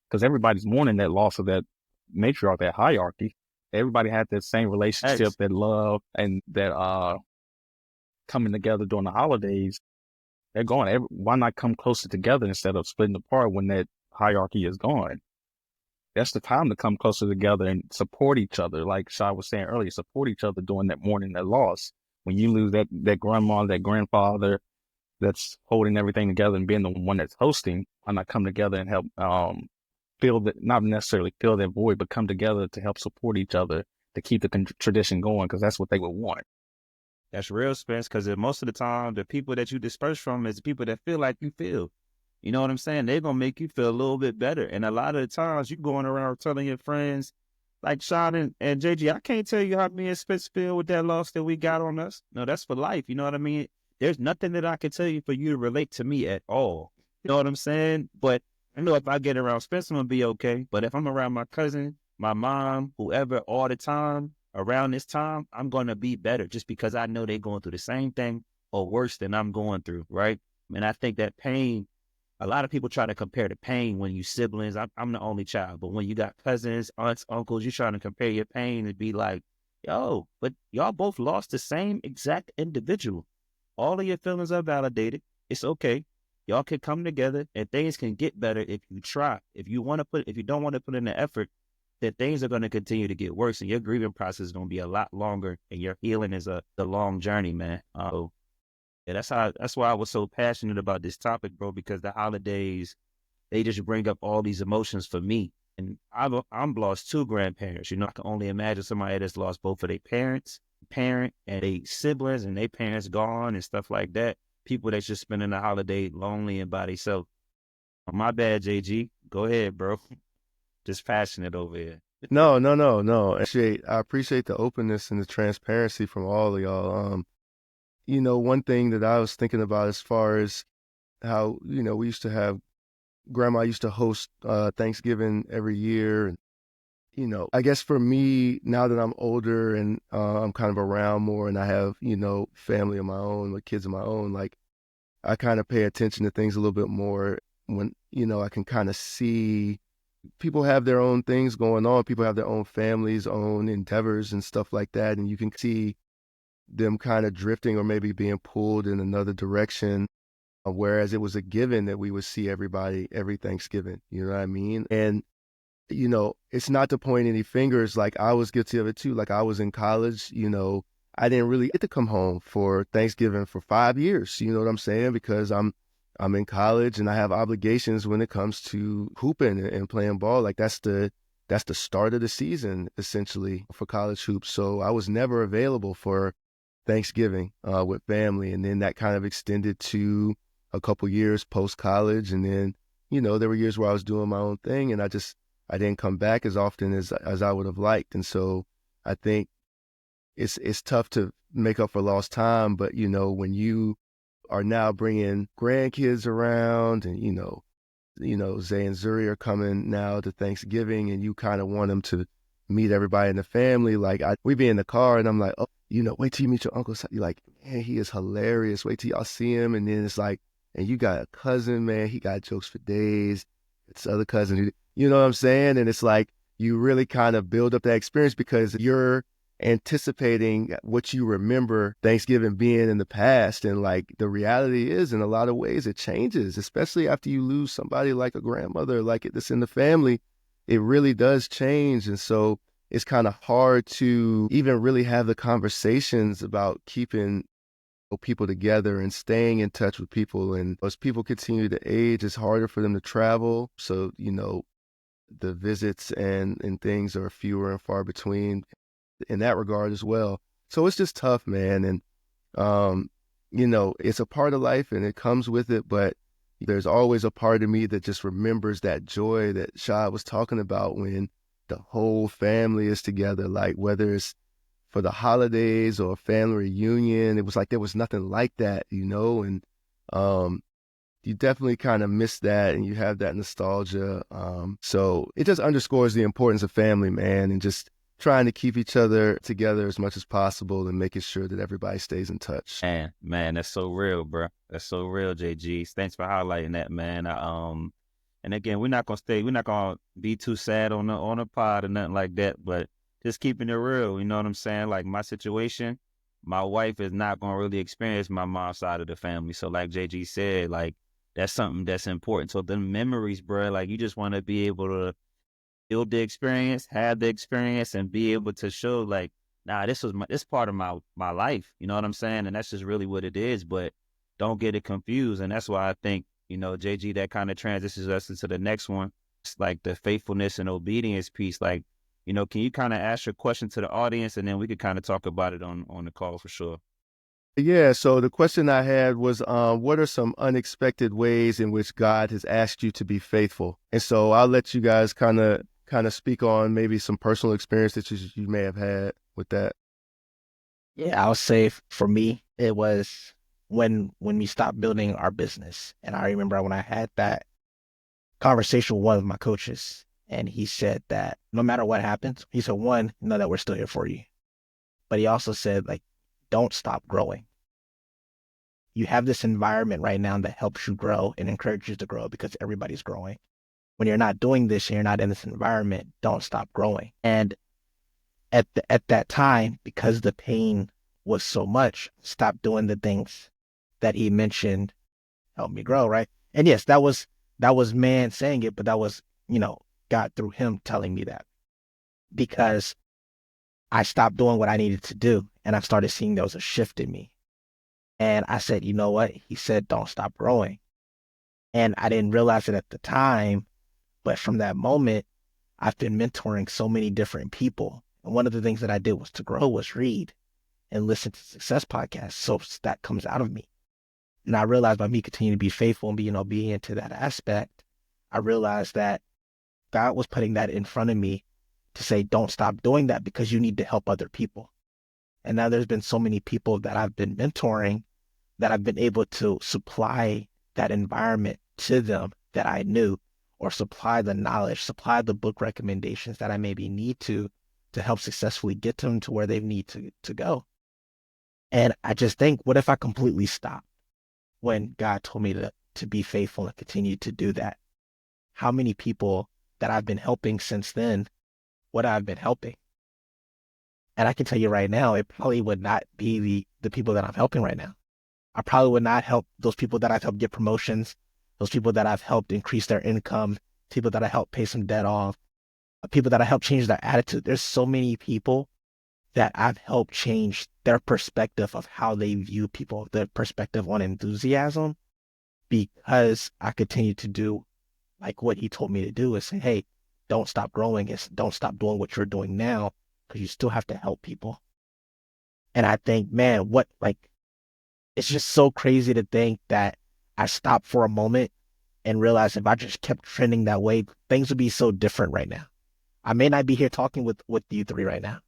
because everybody's mourning that loss of that matriarch, that hierarchy. Everybody had that same relationship, that love, and that coming together during the holidays. They're gone. Why not come closer together instead of splitting apart when that hierarchy is gone? That's the time to come closer together and support each other. Like Shai was saying earlier, support each other during that mourning, that loss. When you lose that grandma, that grandfather that's holding everything together and being the one that's hosting, why not come together and help not necessarily fill that void, but come together to help support each other to keep the tradition going, because that's what they would want. That's real, Spence, because most of the time, the people that you disperse from is the people that feel like you feel. You know what I'm saying? They're going to make you feel a little bit better. And a lot of the times, you going around telling your friends, like Sean and JG, I can't tell you how me and Spence feel with that loss that we got on us. No, that's for life. You know what I mean? There's nothing that I can tell you for you to relate to me at all. You know what I'm saying? But I know if I get around Spence, I'm going to be okay. But if I'm around my cousin, my mom, whoever, all the time, around this time, I'm going to be better, just because I know they're going through the same thing or worse than I'm going through, right? And I think that pain, a lot of people try to compare the pain when you siblings. I'm the only child, but when you got cousins, aunts, uncles, you're trying to compare your pain and be like, yo, but y'all both lost the same exact individual. All of your feelings are validated. It's okay. Y'all can come together and things can get better if you try. If you don't want to put in the effort, then things are going to continue to get worse, and your grieving process is going to be a lot longer, and your healing is the long journey, man. Yeah, that's why I was so passionate about this topic, bro, because the holidays, they just bring up all these emotions for me. And I'm lost 2 grandparents. I can only imagine somebody that's lost both of their parents, and their siblings, and their parents gone and stuff like that. People that's just spending the holiday lonely and by themselves. My bad, JG. Go ahead, bro. Just passionate over here. No. I appreciate the openness and the transparency from all of y'all. One thing that I was thinking about as far as how, we used to have, grandma used to host Thanksgiving every year. And, I guess for me, now that I'm older and I'm kind of around more and I have, family of my own, with kids of my own, like I kind of pay attention to things a little bit more when, I can kind of see people have their own things going on. People have their own families, own endeavors and stuff like that. And you can see them kind of drifting or maybe being pulled in another direction. Whereas it was a given that we would see everybody every Thanksgiving. You know what I mean? And, it's not to point any fingers. Like I was guilty of it too. Like I was in college, I didn't really get to come home for Thanksgiving for 5 years. You know what I'm saying? Because I'm in college and I have obligations when it comes to hooping and playing ball. Like that's the that's the start of the season, essentially, for college hoops. So I was never available for Thanksgiving with family. And then that kind of extended to a couple years post-college. And then, there were years where I was doing my own thing, and I didn't come back as often as I would have liked. And so I think it's tough to make up for lost time. But, when you are now bringing grandkids around and, Zay and Zuri are coming now to Thanksgiving, and you kind of want them to meet everybody in the family. Like we be in the car and I'm like, oh, wait till you meet your uncle. You're like, man, he is hilarious. Wait till y'all see him. And then it's like, and you got a cousin, man, he got jokes for days. It's other cousin, you know what I'm saying? And it's like, you really kind of build up that experience because you're anticipating what you remember Thanksgiving being in the past. And like the reality is, in a lot of ways, it changes, especially after you lose somebody like a grandmother, like that's in the family. It really does change. And so it's kind of hard to even really have the conversations about keeping people together and staying in touch with people. And as people continue to age, it's harder for them to travel. So, the visits and things are fewer and far between in that regard as well. So it's just tough, man. And, it's a part of life and it comes with it, but there's always a part of me that just remembers that joy that Shad was talking about when the whole family is together, like whether it's for the holidays or a family reunion. It was like there was nothing like that, and you definitely kind of miss that and you have that nostalgia. So it just underscores the importance of family, man, and just trying to keep each other together as much as possible and making sure that everybody stays in touch. Man, that's so real, bro. That's so real, JG. Thanks for highlighting that, man. And again, we're not gonna be too sad on the pod or nothing like that, but just keeping it real, you know what I'm saying? Like my situation, my wife is not gonna really experience my mom's side of the family. So like JG said, like that's something that's important. So the memories, bro, like you just want to be able to build the experience, have the experience, and be able to show like, nah, this part of my life. You know what I'm saying? And that's just really what it is. But don't get it confused. And that's why I think, JG, that kind of transitions us into the next one. It's like the faithfulness and obedience piece. Like, can you kind of ask your question to the audience, and then we could kind of talk about it on the call for sure. Yeah, so the question I had was, what are some unexpected ways in which God has asked you to be faithful? And so I'll let you guys kind of speak on maybe some personal experiences you may have had with that. Yeah, I'll say for me, it was when we stopped building our business. And I remember when I had that conversation with one of my coaches, and he said that no matter what happens, he said, one, know that we're still here for you. But he also said, like, don't stop growing. You have this environment right now that helps you grow and encourages you to grow because everybody's growing. When you're not doing this and you're not in this environment, don't stop growing. And at that time, because the pain was so much, stop doing the things that he mentioned help me grow, right? And yes, that was man saying it, but that was, God through him telling me that, because I stopped doing what I needed to do and I started seeing there was a shift in me. And I said, you know what? He said, don't stop growing. And I didn't realize it at the time, but from that moment, I've been mentoring so many different people. And one of the things that I did was to grow was read and listen to success podcasts. So that comes out of me. And I realized by me continuing to be faithful and being obedient to that aspect, I realized that God was putting that in front of me to say, don't stop doing that because you need to help other people. And now there's been so many people that I've been mentoring that I've been able to supply that environment to them that I knew, or supply the knowledge, supply the book recommendations that I maybe need to help successfully get them to where they need to go. And I just think, what if I completely stopped when God told me to be faithful and continue to do that? How many people that I've been helping since then, what I've been helping? And I can tell you right now, it probably would not be the people that I'm helping right now. I probably would not help those people that I've helped get promotions, those people that I've helped increase their income, people that I helped pay some debt off, people that I helped change their attitude. There's so many people that I've helped change their perspective of how they view people, their perspective on enthusiasm, because I continue to do like what he told me to do, is say, hey, don't stop growing. It's don't stop doing what you're doing now because you still have to help people. And I think, man, it's just so crazy to think that I stopped for a moment and realized if I just kept trending that way, things would be so different right now. I may not be here talking with you three right now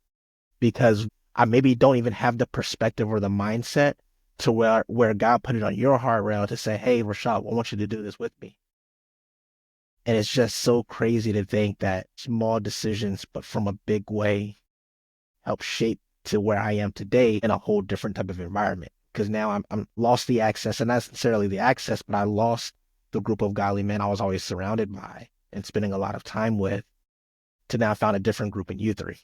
because I maybe don't even have the perspective or the mindset to where God put it on your heart rail to say, hey, Rashad, I want you to do this with me. And it's just so crazy to think that small decisions, but from a big way, help shape to where I am today in a whole different type of environment. Because now I'm lost the access, and not necessarily the access, but I lost the group of godly men I was always surrounded by and spending a lot of time with, to now found a different group in you three,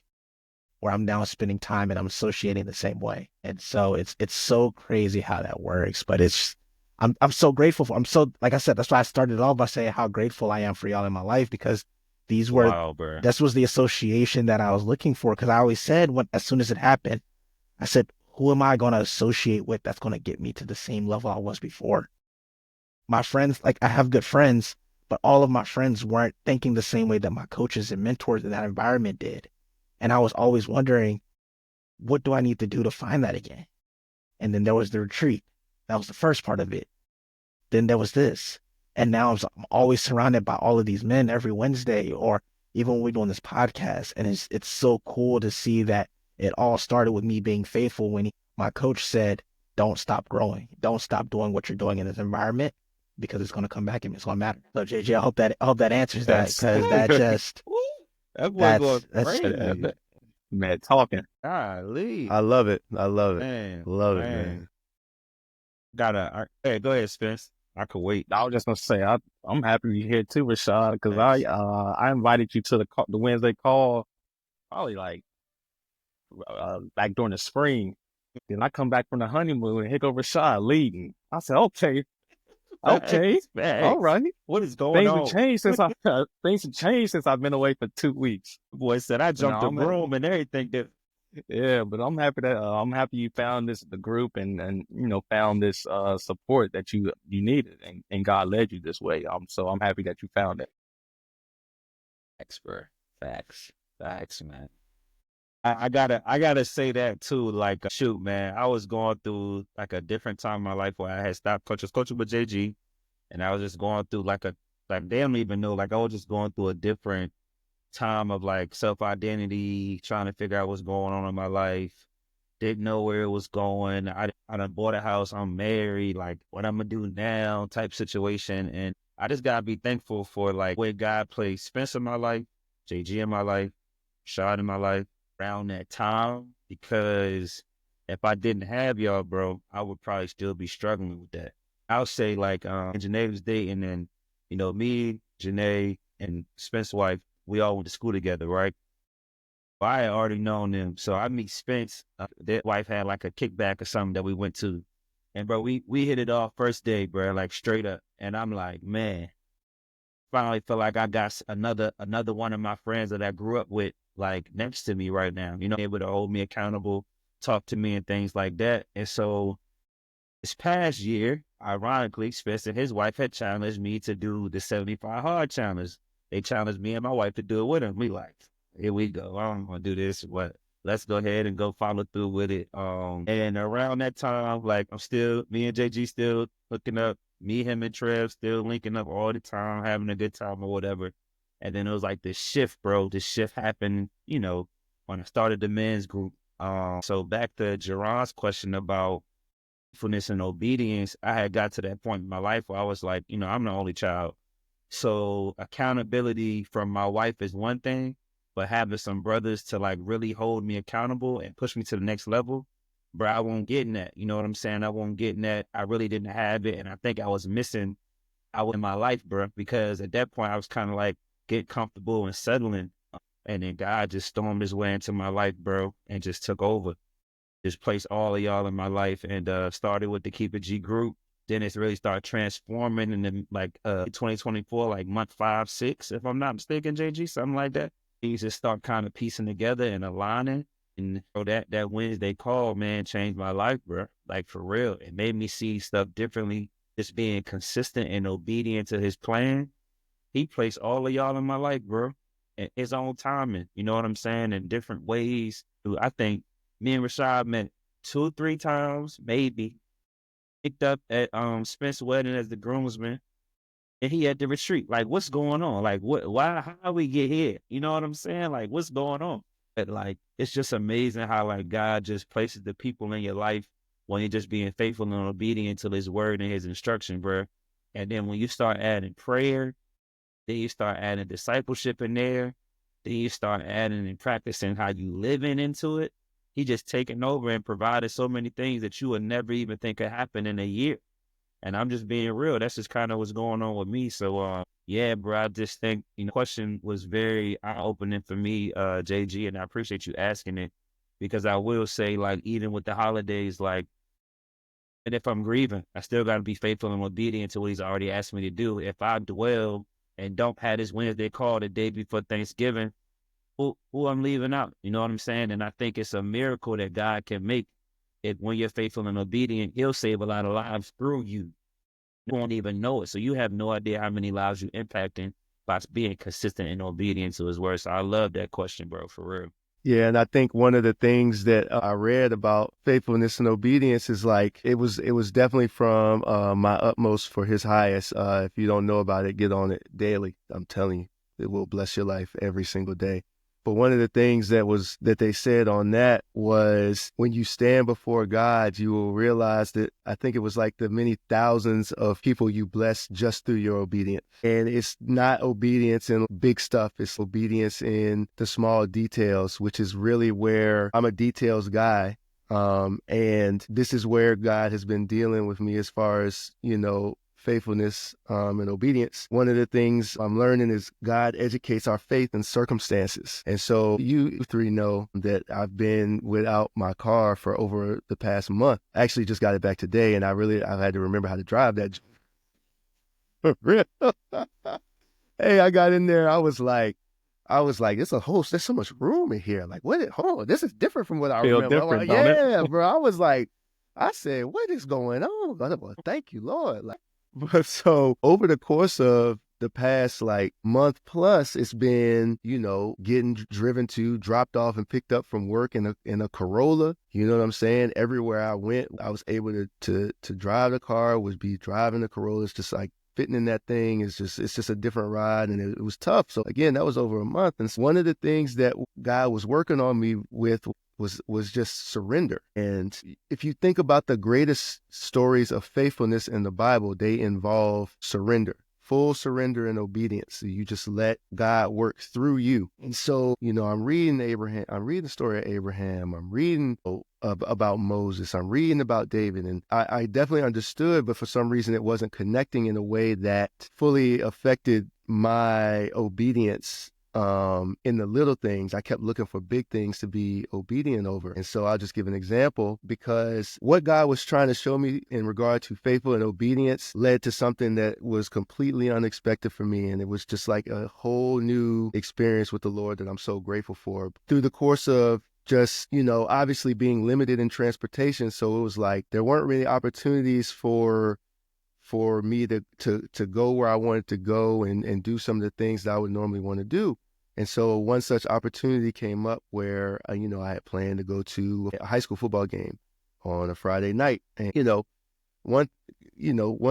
where I'm now spending time and I'm associating the same way. And so it's so crazy how that works. But I'm so grateful for, I'm so, like I said, that's why I started off by saying how grateful I am for y'all in my life, because these were, Wow, bro. this was the association that I was looking for. Because I always said, as soon as it happened, I said, who am I going to associate with that's going to get me to the same level I was before? My friends, like I have good friends, but all of my friends weren't thinking the same way that my coaches and mentors in that environment did. And I was always wondering, what do I need to do to find that again? And then there was the retreat. That was the first part of it. Then there was this. And now I'm always surrounded by all of these men every Wednesday, or even when we're doing this podcast. And it's so cool to see that it all started with me being faithful when my coach said, don't stop growing. Don't stop doing what you're doing in this environment, because it's going to come back and it's going to matter. So JJ, I hope that answers that, because that just, that boy going that's crazy. Man, talking. Golly. I love it. I love it. Man, Love it, man. Hey, go ahead, Spence. I could wait. I was just gonna say I'm happy you're here too, Rashad, because Thanks. I invited you to the Wednesday call probably like back during the spring. Then I come back from the honeymoon and here go Rashad leading. I said, okay, all Facts. right. What is going Things have on? changed since I've been away for 2 weeks. Boy said I But jumped the broom and everything. yeah, but I'm happy that I'm happy you found the group and found this support that you needed, and God led you this way. So I'm happy that you found it. Expert. Facts, man. I gotta say that too. Like, shoot, man, I was going through like a different time in my life where I had stopped coaching with JG, and I was just going through like they don't even know. Like, I was just going through a different time of like self-identity, trying to figure out what's going on in my life. Didn't know where it was going. I done bought a house. I'm married. Like, what I'm gonna do now? Type situation. And I just gotta be thankful for like where God placed Spence in my life, JG in my life, Shad in my life around that time. Because if I didn't have y'all, bro, I would probably still be struggling with that. I'll say like Janae was dating, and me, Janae, and Spence's wife, we all went to school together, right? I had already known them. So I meet Spence. Their wife had like a kickback or something that we went to. And bro, we hit it off first day, bro, like straight up. And I'm like, man, finally feel like I got another one of my friends that I grew up with like next to me right now, able to hold me accountable, talk to me and things like that. And so this past year, ironically, Spence and his wife had challenged me to do the 75 hard challenge. They challenged me and my wife to do it with them. We like, here we go. I don't want to do this. What? Let's go ahead and go follow through with it. And around that time, like me and JG still hooking up. Me, him, and Trev still linking up all the time, having a good time or whatever. And then it was like this shift, bro. This shift happened, when I started the men's group. So back to Jerron's question about faithfulness and obedience, I had got to that point in my life where I was like, I'm the only child. So accountability from my wife is one thing, but having some brothers to like really hold me accountable and push me to the next level, bro, I won't get in that. You know what I'm saying? I won't get in that. I really didn't have it. And I think I was missing out in my life, bro, because at that point I was kind of like get comfortable and settling. And then God just stormed his way into my life, bro, and just took over. Just placed all of y'all in my life, and started with the Keep It G group. Then it's really started transforming in the, like 2024, like month 5, 6, if I'm not mistaken, JG, something like that. These just start kind of piecing together and aligning. And so that Wednesday call, man, changed my life, bro. Like, for real. It made me see stuff differently. Just being consistent and obedient to his plan. He placed all of y'all in my life, bro. his own timing. You know what I'm saying? In different ways. I think me and Rashad met 2-3 times, maybe. Picked up at Spence's wedding as the groomsman, and he at the retreat. Like, what's going on? Like, how we get here? You know what I'm saying? Like, what's going on? But like, it's just amazing how like God just places the people in your life when you're just being faithful and obedient to his word and his instruction, bro. And then when you start adding prayer, then you start adding discipleship in there, then you start adding and practicing how you living into it. He just taking over and provided so many things that you would never even think could happen in a year. And I'm just being real. That's just kind of what's going on with me. So, yeah, bro, I just think, the question was very eye-opening for me, JG, and I appreciate you asking it, because I will say, like, even with the holidays, like, and if I'm grieving, I still got to be faithful and obedient to what he's already asked me to do. If I dwell and don't have this Wednesday call the day before Thanksgiving, who I'm leaving out? You know what I'm saying? And I think it's a miracle that God can make it when you're faithful and obedient. He'll save a lot of lives through you. You won't even know it. So you have no idea how many lives you're impacting by being consistent and obedient to his word. So I love that question, bro, for real. Yeah, and I think one of the things that I read about faithfulness and obedience is like it was definitely from my utmost for his highest. If you don't know about it, get on it daily. I'm telling you, it will bless your life every single day. But one of the things that they said on that was when you stand before God, you will realize that I think it was like the many thousands of people you bless just through your obedience. And it's not obedience in big stuff. It's obedience in the small details, which is really where I'm a details guy. And this is where God has been dealing with me as far as, faithfulness and obedience. One of the things I'm learning is God educates our faith in circumstances. And so you three know that I've been without my car for over the past month. I actually just got it back today, and I've had to remember how to drive that. Hey, I got in there. I was like, there's so much room in here. Like, this is different from what I Feel remember. different, Like, don't it? yeah, bro. I said, what is going on? Well, thank you, Lord. Like, but so over the course of the past like month plus, it's been, getting driven to, dropped off and picked up from work in a Corolla. You know what I'm saying? Everywhere I went, I was able to drive the car, be driving the Corolla. It's just like fitting in that thing it's just a different ride, and it was tough. So again, that was over a month. And one of the things that God was working on me with was just surrender. And if you think about the greatest stories of faithfulness in the Bible, they involve surrender, full surrender and obedience. So you just let God work through you. And so, I'm reading the story of Abraham, I'm reading about Moses, I'm reading about David, and I definitely understood, but for some reason it wasn't connecting in a way that fully affected my obedience. In the little things, I kept looking for big things to be obedient over. And so I'll just give an example, because what God was trying to show me in regard to faithful and obedience led to something that was completely unexpected for me. And it was just like a whole new experience with the Lord that I'm so grateful for. Through the course of just, obviously being limited in transportation. So it was like there weren't really opportunities for me to go where I wanted to go and do some of the things that I would normally want to do. And so one such opportunity came up where, I had planned to go to a high school football game on a Friday night. And, one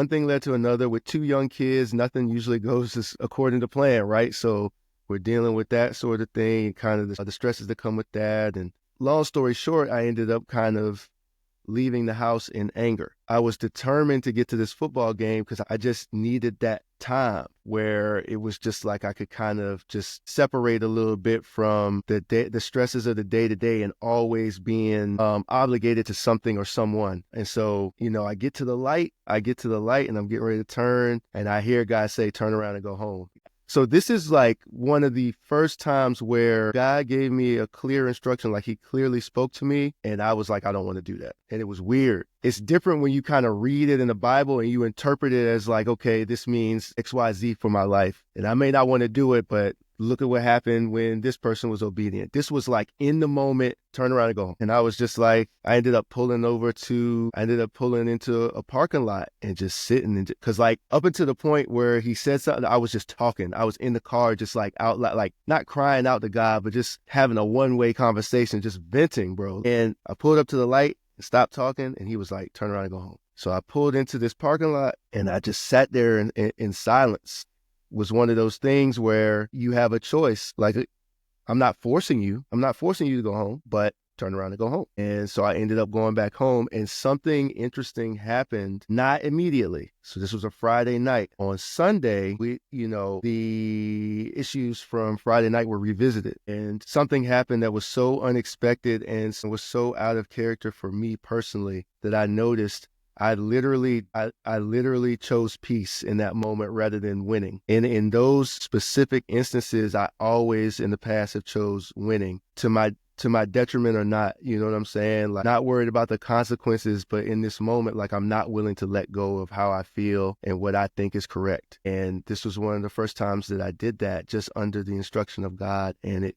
thing led to another. With two young kids, nothing usually goes according to plan, right? So we're dealing with that sort of thing, kind of the stresses that come with that. And long story short, I ended up kind of leaving the house in anger. I was determined to get to this football game because I just needed that time where it was just like I could kind of just separate a little bit from the stresses of the day to day and always being obligated to something or someone. And so, I get to the light and I'm getting ready to turn, and I hear God say, turn around and go home. So this is like one of the first times where God gave me a clear instruction, like he clearly spoke to me, and I was like, I don't want to do that. And it was weird. it's different when you kind of read it in the Bible and you interpret it as like, okay, this means XYZ for my life. And I may not want to do it, but look at what happened when this person was obedient. This was like in the moment, turn around and go home. And I was just like, I ended up pulling into a parking lot and just sitting. And because like up until the point where he said something, I was just talking. I was in the car, just like out loud, like not crying out to God, but just having a one-way conversation, just venting, bro. And I pulled up to the light and stopped talking. And he was like, turn around and go home. So I pulled into this parking lot and I just sat there in silence. Was one of those things where you have a choice. Like, I'm not forcing you to go home, but turn around and go home. And so I ended up going back home and something interesting happened, not immediately. So this was a Friday night. On Sunday, the issues from Friday night were revisited and something happened that was so unexpected and was so out of character for me personally that I noticed I literally chose peace in that moment rather than winning. And in those specific instances, I always in the past have chose winning to my detriment or not. You know what I'm saying? Like not worried about the consequences, but in this moment, like I'm not willing to let go of how I feel and what I think is correct. And this was one of the first times that I did that just under the instruction of God. And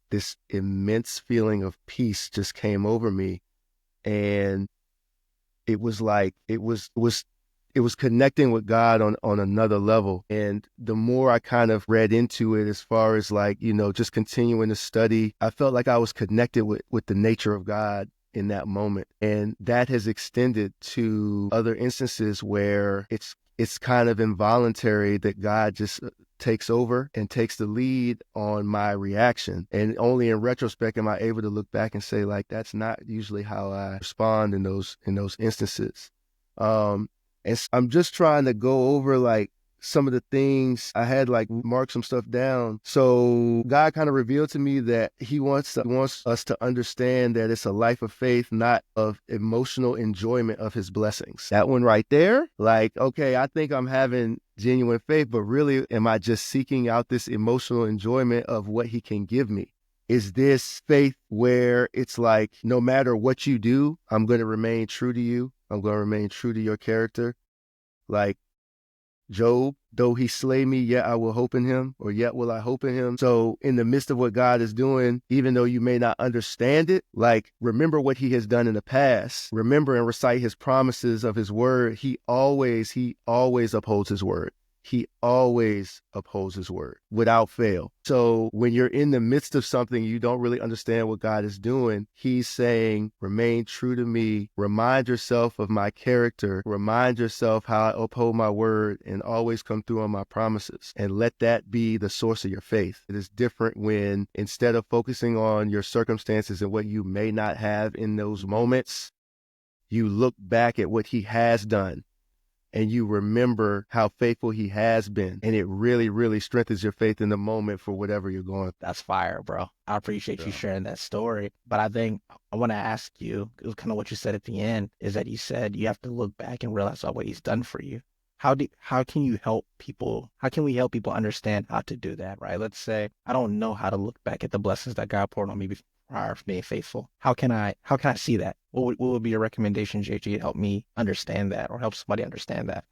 this immense feeling of peace just came over me. And it was like it was connecting with God on another level. And the more I kind of read into it as far as like, just continuing to study, I felt like I was connected with the nature of God in that moment. And that has extended to other instances where it's kind of involuntary that God just takes over and takes the lead on my reaction. And only in retrospect am I able to look back and say, like, that's not usually how I respond in those instances. And I'm just trying to go over like some of the things I had like mark some stuff down. So God kind of revealed to me that he wants us to understand that it's a life of faith, not of emotional enjoyment of his blessings. That one right there, like, okay, I think I'm having genuine faith, but really am I just seeking out this emotional enjoyment of what he can give me? Is this faith where it's like, no matter what you do, I'm going to remain true to you. I'm going to remain true to your character. Like Job, though he slay me, yet I will hope in him, or yet will I hope in him. So in the midst of what God is doing, even though you may not understand it, like remember what he has done in the past. Remember and recite his promises of his word. He always upholds his word. He always upholds his word without fail. So when you're in the midst of something, you don't really understand what God is doing. He's saying, remain true to me. Remind yourself of my character. Remind yourself how I uphold my word and always come through on my promises. And let that be the source of your faith. It is different when instead of focusing on your circumstances and what you may not have in those moments, you look back at what he has done. And you remember how faithful he has been. And it really, really strengthens your faith in the moment for whatever you're going through. That's fire, bro. I appreciate you sharing that story. But I think I want to ask you, it was kind of what you said at the end, is that you said you have to look back and realize what he's done for you. How can we help people understand how to do that, right? Let's say I don't know how to look back at the blessings that God poured on me prior to being faithful. How can I see that? What would be your recommendation, JG, to help me understand that or help somebody understand that?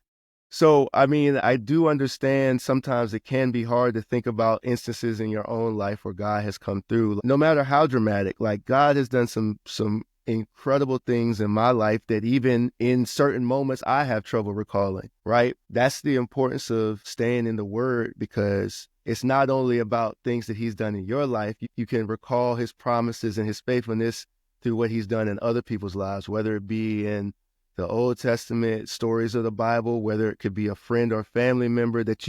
So, I mean, I do understand sometimes it can be hard to think about instances in your own life where God has come through, no matter how dramatic. Like God has done some incredible things in my life that even in certain moments I have trouble recalling, right? That's the importance of staying in the word, because it's not only about things that he's done in your life. You can recall his promises and his faithfulness through what he's done in other people's lives, whether it be in the Old Testament stories of the Bible, whether it could be a friend or family member that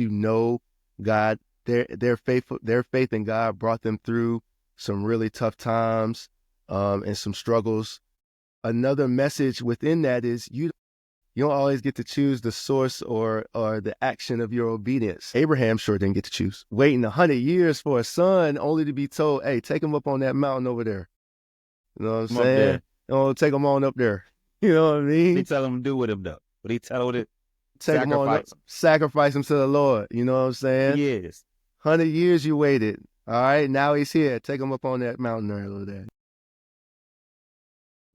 God, their faith in God brought them through some really tough times and some struggles. Another message within that is you don't always get to choose the source or the action of your obedience. Abraham sure didn't get to choose. Waiting 100 years for a son only to be told, hey, take him up on that mountain over there. You know what I'm saying? Oh, take him on up there. You know what I mean? What he tell him to do with him, though? What he tell him to take him on up, sacrifice him to the Lord. You know what I'm saying? Yes. 100 years you waited. All right, now he's here. Take him up on that mountain there over there.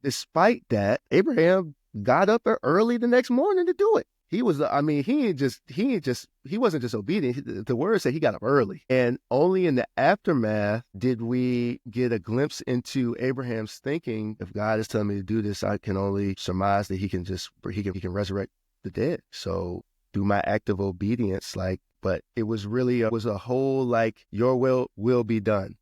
Despite that, Abraham got up early the next morning to do it. He was, I mean, he wasn't just obedient. The word said he got up early. And only in the aftermath did we get a glimpse into Abraham's thinking. If God is telling me to do this, I can only surmise that he can resurrect the dead. So through my act of obedience, but it was really, it was a whole, your will be done.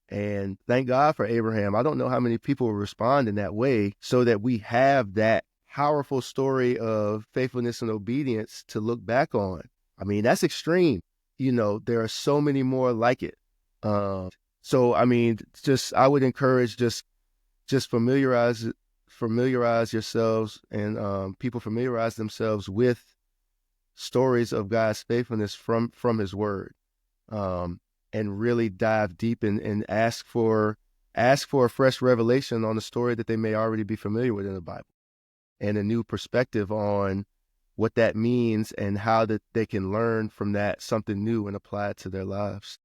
And thank God for Abraham. I don't know how many people will respond in that way, so that we have that powerful story of faithfulness and obedience to look back on. I mean, that's extreme. There are so many more like it. So, I mean, I would encourage just familiarize yourselves, and people familiarize themselves with stories of God's faithfulness from his word. And really dive deep and ask for a fresh revelation on the story that they may already be familiar with in the Bible, and a new perspective on what that means and how that they can learn from that something new and apply it to their lives.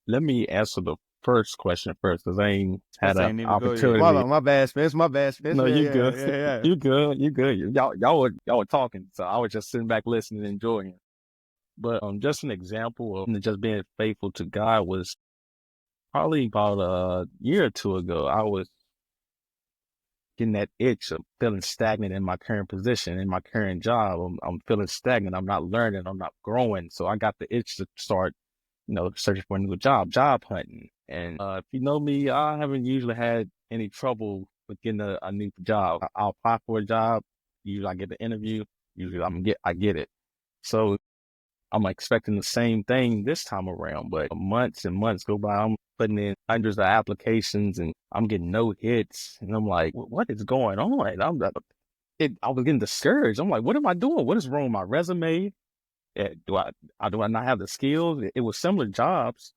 Let me answer the first question first, because I ain't had I an ain't even go yet. opportunity. My bad, Spence. My bad, Spence. No, you good. Yeah. You good. You good. Y'all were talking, so I was just sitting back listening and enjoying it. But just an example of just being faithful to God was probably about a year or two ago. I was getting that itch of feeling stagnant in my current position, in my current job. I'm feeling stagnant. I'm not learning. I'm not growing. So I got the itch to start, searching for a new job hunting. And if you know me, I haven't usually had any trouble with getting a new job. I'll apply for a job. Usually I get the interview. Usually I get it. So I'm expecting the same thing this time around, but months and months go by. I'm putting in hundreds of applications and I'm getting no hits. And I'm like, what is going on? I was getting discouraged. I'm like, what am I doing? What is wrong with my resume? Do I not have the skills? It was similar jobs.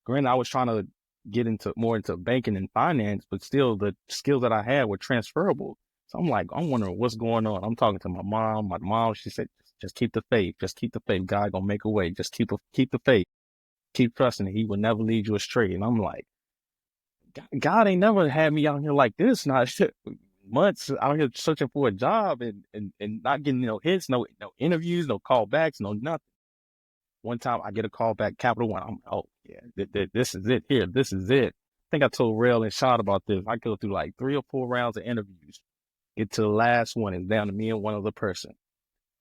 Granted, I was trying to get more into banking and finance, but still the skills that I had were transferable. So I'm like, I'm wondering what's going on. I'm talking to my mom. My mom, she said, just keep the faith. Just keep the faith. God gonna make a way. Just keep the faith. Keep trusting it. He will never lead you astray. And I'm like, God ain't never had me out here like this. Not months out here searching for a job and not getting no hits, no interviews, no callbacks, no nothing. One time I get a call back, Capital One. I'm, oh yeah, this is it here. This is it. I think I told Rail and Shot about this. I go through like 3 or 4 rounds of interviews. Get to the last one. It's down to me and one other person.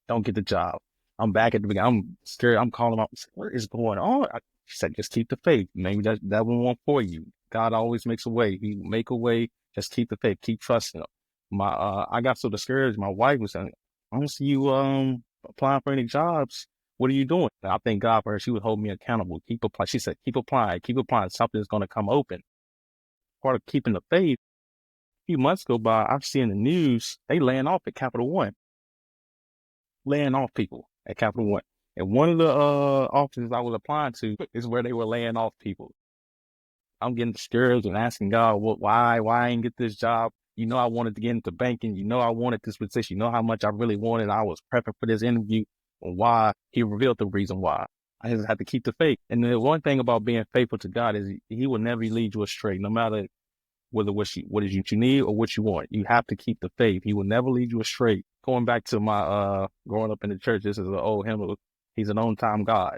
Don't get the job. I'm back at the beginning. I'm scared. I'm calling out. What is going on? She said, just keep the faith. Maybe that one won't for you. God always makes a way. He make a way. Just keep the faith. Keep trusting him. I got so discouraged. My wife was saying, I don't see you applying for any jobs. What are you doing? And I thank God for her. She would hold me accountable. Keep applying. She said, keep applying. Keep applying. Something's going to come open. Part of keeping the faith. A few months go by. I've seen the news. They laying off at Capital One. Laying off people at Capital One. And one of the offices I was applying to is where they were laying off people. I'm getting discouraged and asking God, why I didn't get this job? I wanted to get into banking. I wanted this position. How much I really wanted. I was prepping for this interview. And why? He revealed the reason why. I just had to keep the faith. And the one thing about being faithful to God is he will never lead you astray, no matter whether what is you need or what you want. You have to keep the faith. He will never lead you astray. Going back to my growing up in the church, this is an old hymn. He's an on-time God.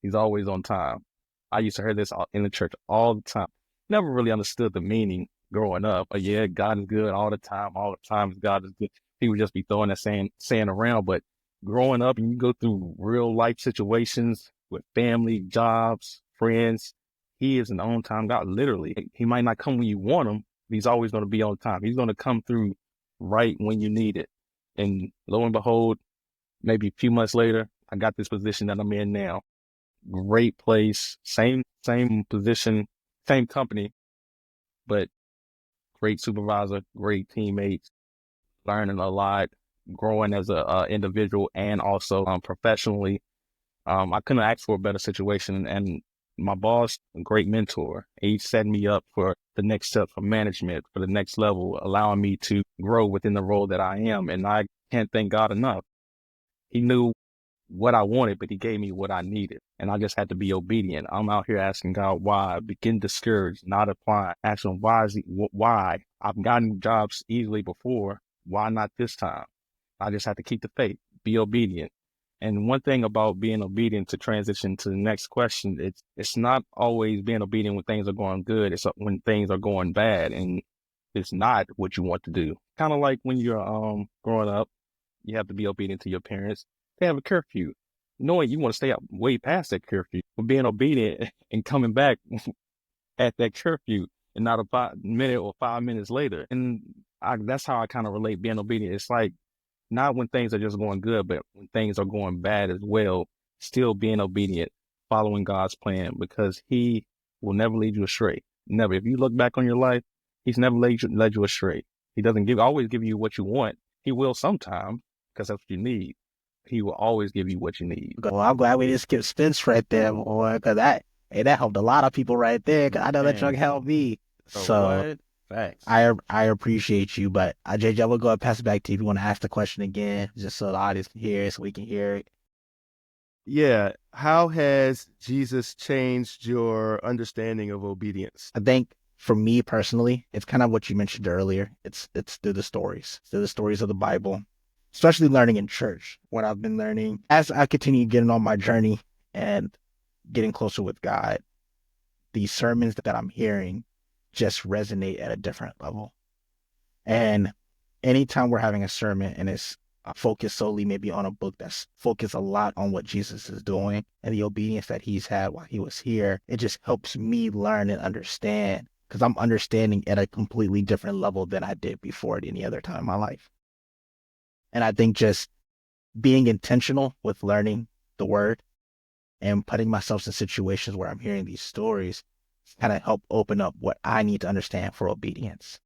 He's always on time. I used to hear this in the church all the time. Never really understood the meaning growing up. But yeah, God is good all the time. All the time God is good. He would just be throwing that saying around. But growing up and you go through real life situations with family, jobs, friends, he is an on-time God, literally. He might not come when you want him, but he's always going to be on time. He's going to come through right when you need it. And lo and behold, maybe a few months later, I got this position that I'm in now. Great place, same position, same company, but great supervisor, great teammates, learning a lot, growing as a individual and also professionally. I couldn't ask for a better situation, and my boss, a great mentor. He set me up for the next step for management, for the next level, allowing me to grow within the role that I am. And I can't thank God enough. He knew what I wanted, but he gave me what I needed. And I just had to be obedient. I'm out here asking God why, getting discouraged, not applying, asking why? I've gotten jobs easily before. Why not this time? I just have to keep the faith, be obedient. And one thing about being obedient, to transition to the next question, it's not always being obedient when things are going good. It's when things are going bad and it's not what you want to do. Kind of like when you're growing up, you have to be obedient to your parents. They have a curfew, knowing you want to stay up way past that curfew, but being obedient and coming back at that curfew and not a minute or 5 minutes later. And that's how I kind of relate being obedient. It's like, not when things are just going good, but when things are going bad as well, still being obedient, following God's plan, because he will never lead you astray. Never. If you look back on your life, he's never led you astray. He doesn't always give you what you want. He will sometime, because that's what you need. He will always give you what you need. Well, I'm glad we didn't skip Spence right there, boy, because that helped a lot of people right there, because I know that truck helped me. So what? Facts. I appreciate you, but JJ, I will go ahead and pass it back to you if you want to ask the question again, just so the audience can hear it, so we can hear it. Yeah. How has Jesus changed your understanding of obedience? I think for me personally, it's kind of what you mentioned earlier. It's through the stories, of the Bible, especially learning in church. What I've been learning as I continue getting on my journey and getting closer with God, these sermons that I'm hearing just resonate at a different level. And anytime we're having a sermon and it's focused solely maybe on a book that's focused a lot on what Jesus is doing and the obedience that he's had while he was here, it just helps me learn and understand, because I'm understanding at a completely different level than I did before at any other time in my life. And I think just being intentional with learning the word and putting myself in situations where I'm hearing these stories kind of help open up what I need to understand for obedience,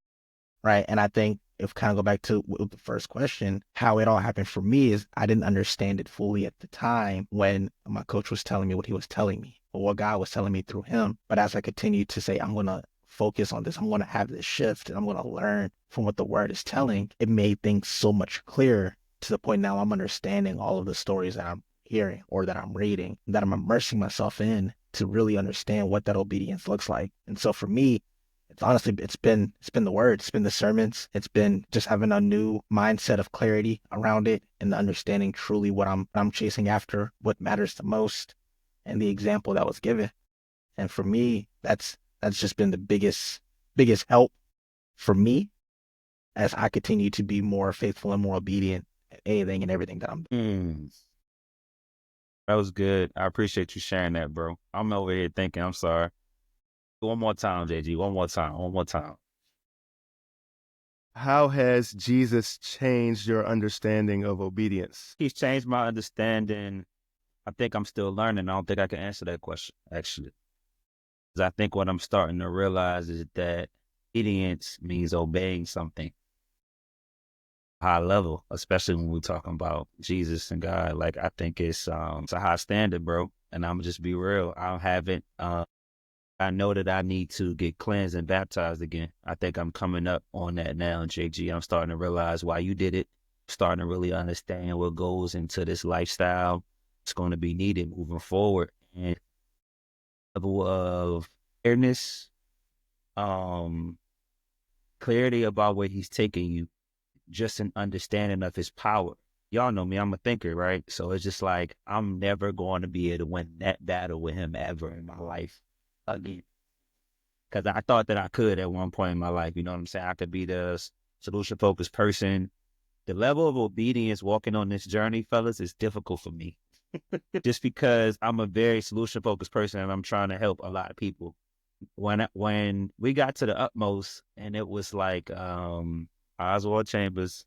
right? And I think if kind of go back to the first question, how it all happened for me is I didn't understand it fully at the time when my coach was telling me what he was telling me or what God was telling me through him. But as I continued to say, I'm going to focus on this, I'm going to have this shift, and I'm going to learn from what the word is telling, it made things so much clearer to the point now I'm understanding all of the stories that I'm hearing or that I'm reading, that I'm immersing myself in to really understand what that obedience looks like. And so for me, it's been the word, it's been the sermons, it's been just having a new mindset of clarity around it and understanding truly what I'm chasing after, what matters the most, and the example that was given. And for me, that's just been the biggest help for me as I continue to be more faithful and more obedient at anything and everything that I'm doing. That was good. I appreciate you sharing that, bro. I'm over here thinking, I'm sorry. One more time, JG. One more time. How has Jesus changed your understanding of obedience? He's changed my understanding. I think I'm still learning. I don't think I can answer that question, actually. Because I think what I'm starting to realize is that obedience means obeying something high level, especially when we're talking about Jesus and God. Like, I think it's a high standard, bro. And I'm just be real. I know that I need to get cleansed and baptized again. I think I'm coming up on that now, JG. I'm starting to realize why you did it. Starting to really understand what goes into this lifestyle. It's going to be needed moving forward. And level of awareness, clarity about where he's taking you, just an understanding of his power. Y'all know me, I'm a thinker, right? So it's just like, I'm never going to be able to win that battle with him ever in my life again. Because I thought that I could at one point in my life, you know what I'm saying? I could be the solution-focused person. The level of obedience walking on this journey, fellas, is difficult for me. Just because I'm a very solution-focused person and I'm trying to help a lot of people. When we got to the utmost and it was like Oswald Chambers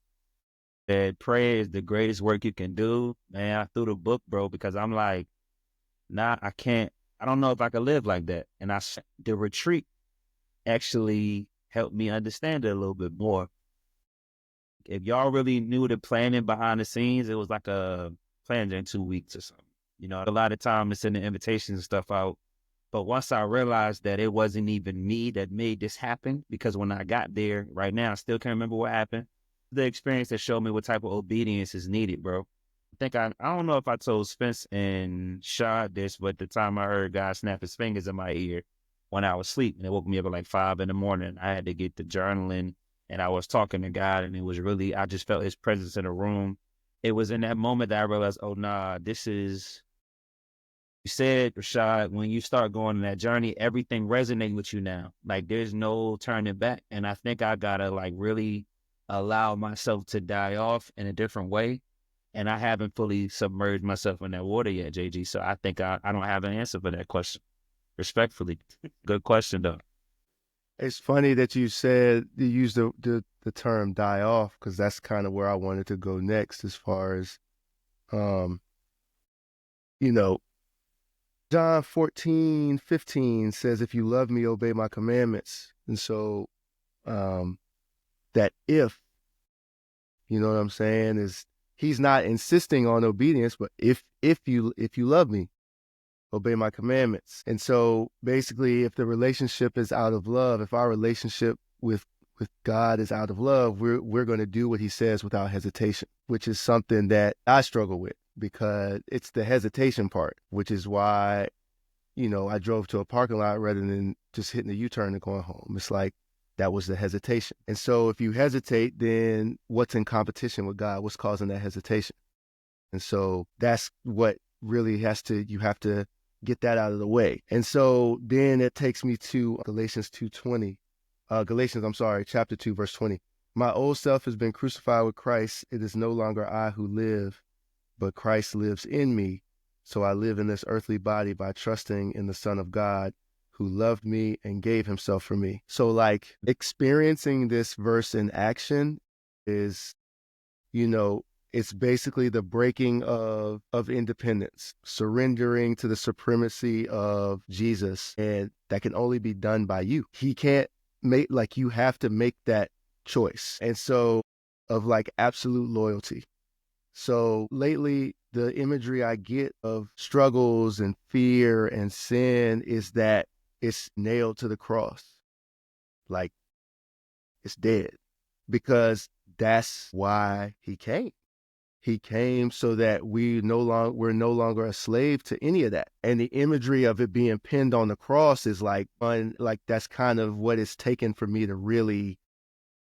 said, prayer is the greatest work you can do, man, I threw the book, bro, because I'm like, nah, I can't. I don't know if I could live like that. And the retreat actually helped me understand it a little bit more. If y'all really knew the planning behind the scenes, it was like a plan in 2 weeks or something. You know, a lot of time to send the invitations and stuff out. But once I realized that it wasn't even me that made this happen, because when I got there right now, I still can't remember what happened. The experience that showed me what type of obedience is needed, bro. think I don't know if I told Spence and Shad this, but the time I heard God snap his fingers in my ear when I was asleep, and it woke me up at like 5 a.m. I had to get the journaling, and I was talking to God, and it was really, I just felt his presence in the room. It was in that moment that I realized, oh, nah, this is, you said, Rashad, when you start going on that journey, everything resonates with you now. Like there's no turning back. And I think I gotta like really allow myself to die off in a different way. And I haven't fully submerged myself in that water yet, JG. So I think I don't have an answer for that question. Respectfully. Good question though. It's funny that you said you used the term die off, because that's kind of where I wanted to go next, as far as, you know, John 14:15 says, if you love me, obey my commandments. And so that if, you know what I'm saying, is he's not insisting on obedience, but if you love me, obey my commandments. And so basically, if the relationship is out of love, if our relationship with God is out of love, we're going to do what he says without hesitation, which is something that I struggle with, because it's the hesitation part, which is why, you know, I drove to a parking lot rather than just hitting the U-turn and going home. It's like, that was the hesitation. And so if you hesitate, then what's in competition with God? What's causing that hesitation? And so that's what really you have to get that out of the way. And so then it takes me to Galatians chapter 2, verse 20. My old self has been crucified with Christ. It is no longer I who live, but Christ lives in me. So I live in this earthly body by trusting in the Son of God, who loved me and gave himself for me. So like experiencing this verse in action is, you know, it's basically the breaking of independence, surrendering to the supremacy of Jesus. And that can only be done by you. He can't make, like, you have to make that choice. And so, of like absolute loyalty. So lately, the imagery I get of struggles and fear and sin is that it's nailed to the cross. Like, it's dead, because that's why he came. He came so that we're no longer a slave to any of that. And the imagery of it being pinned on the cross is like that's kind of what it's taken for me to really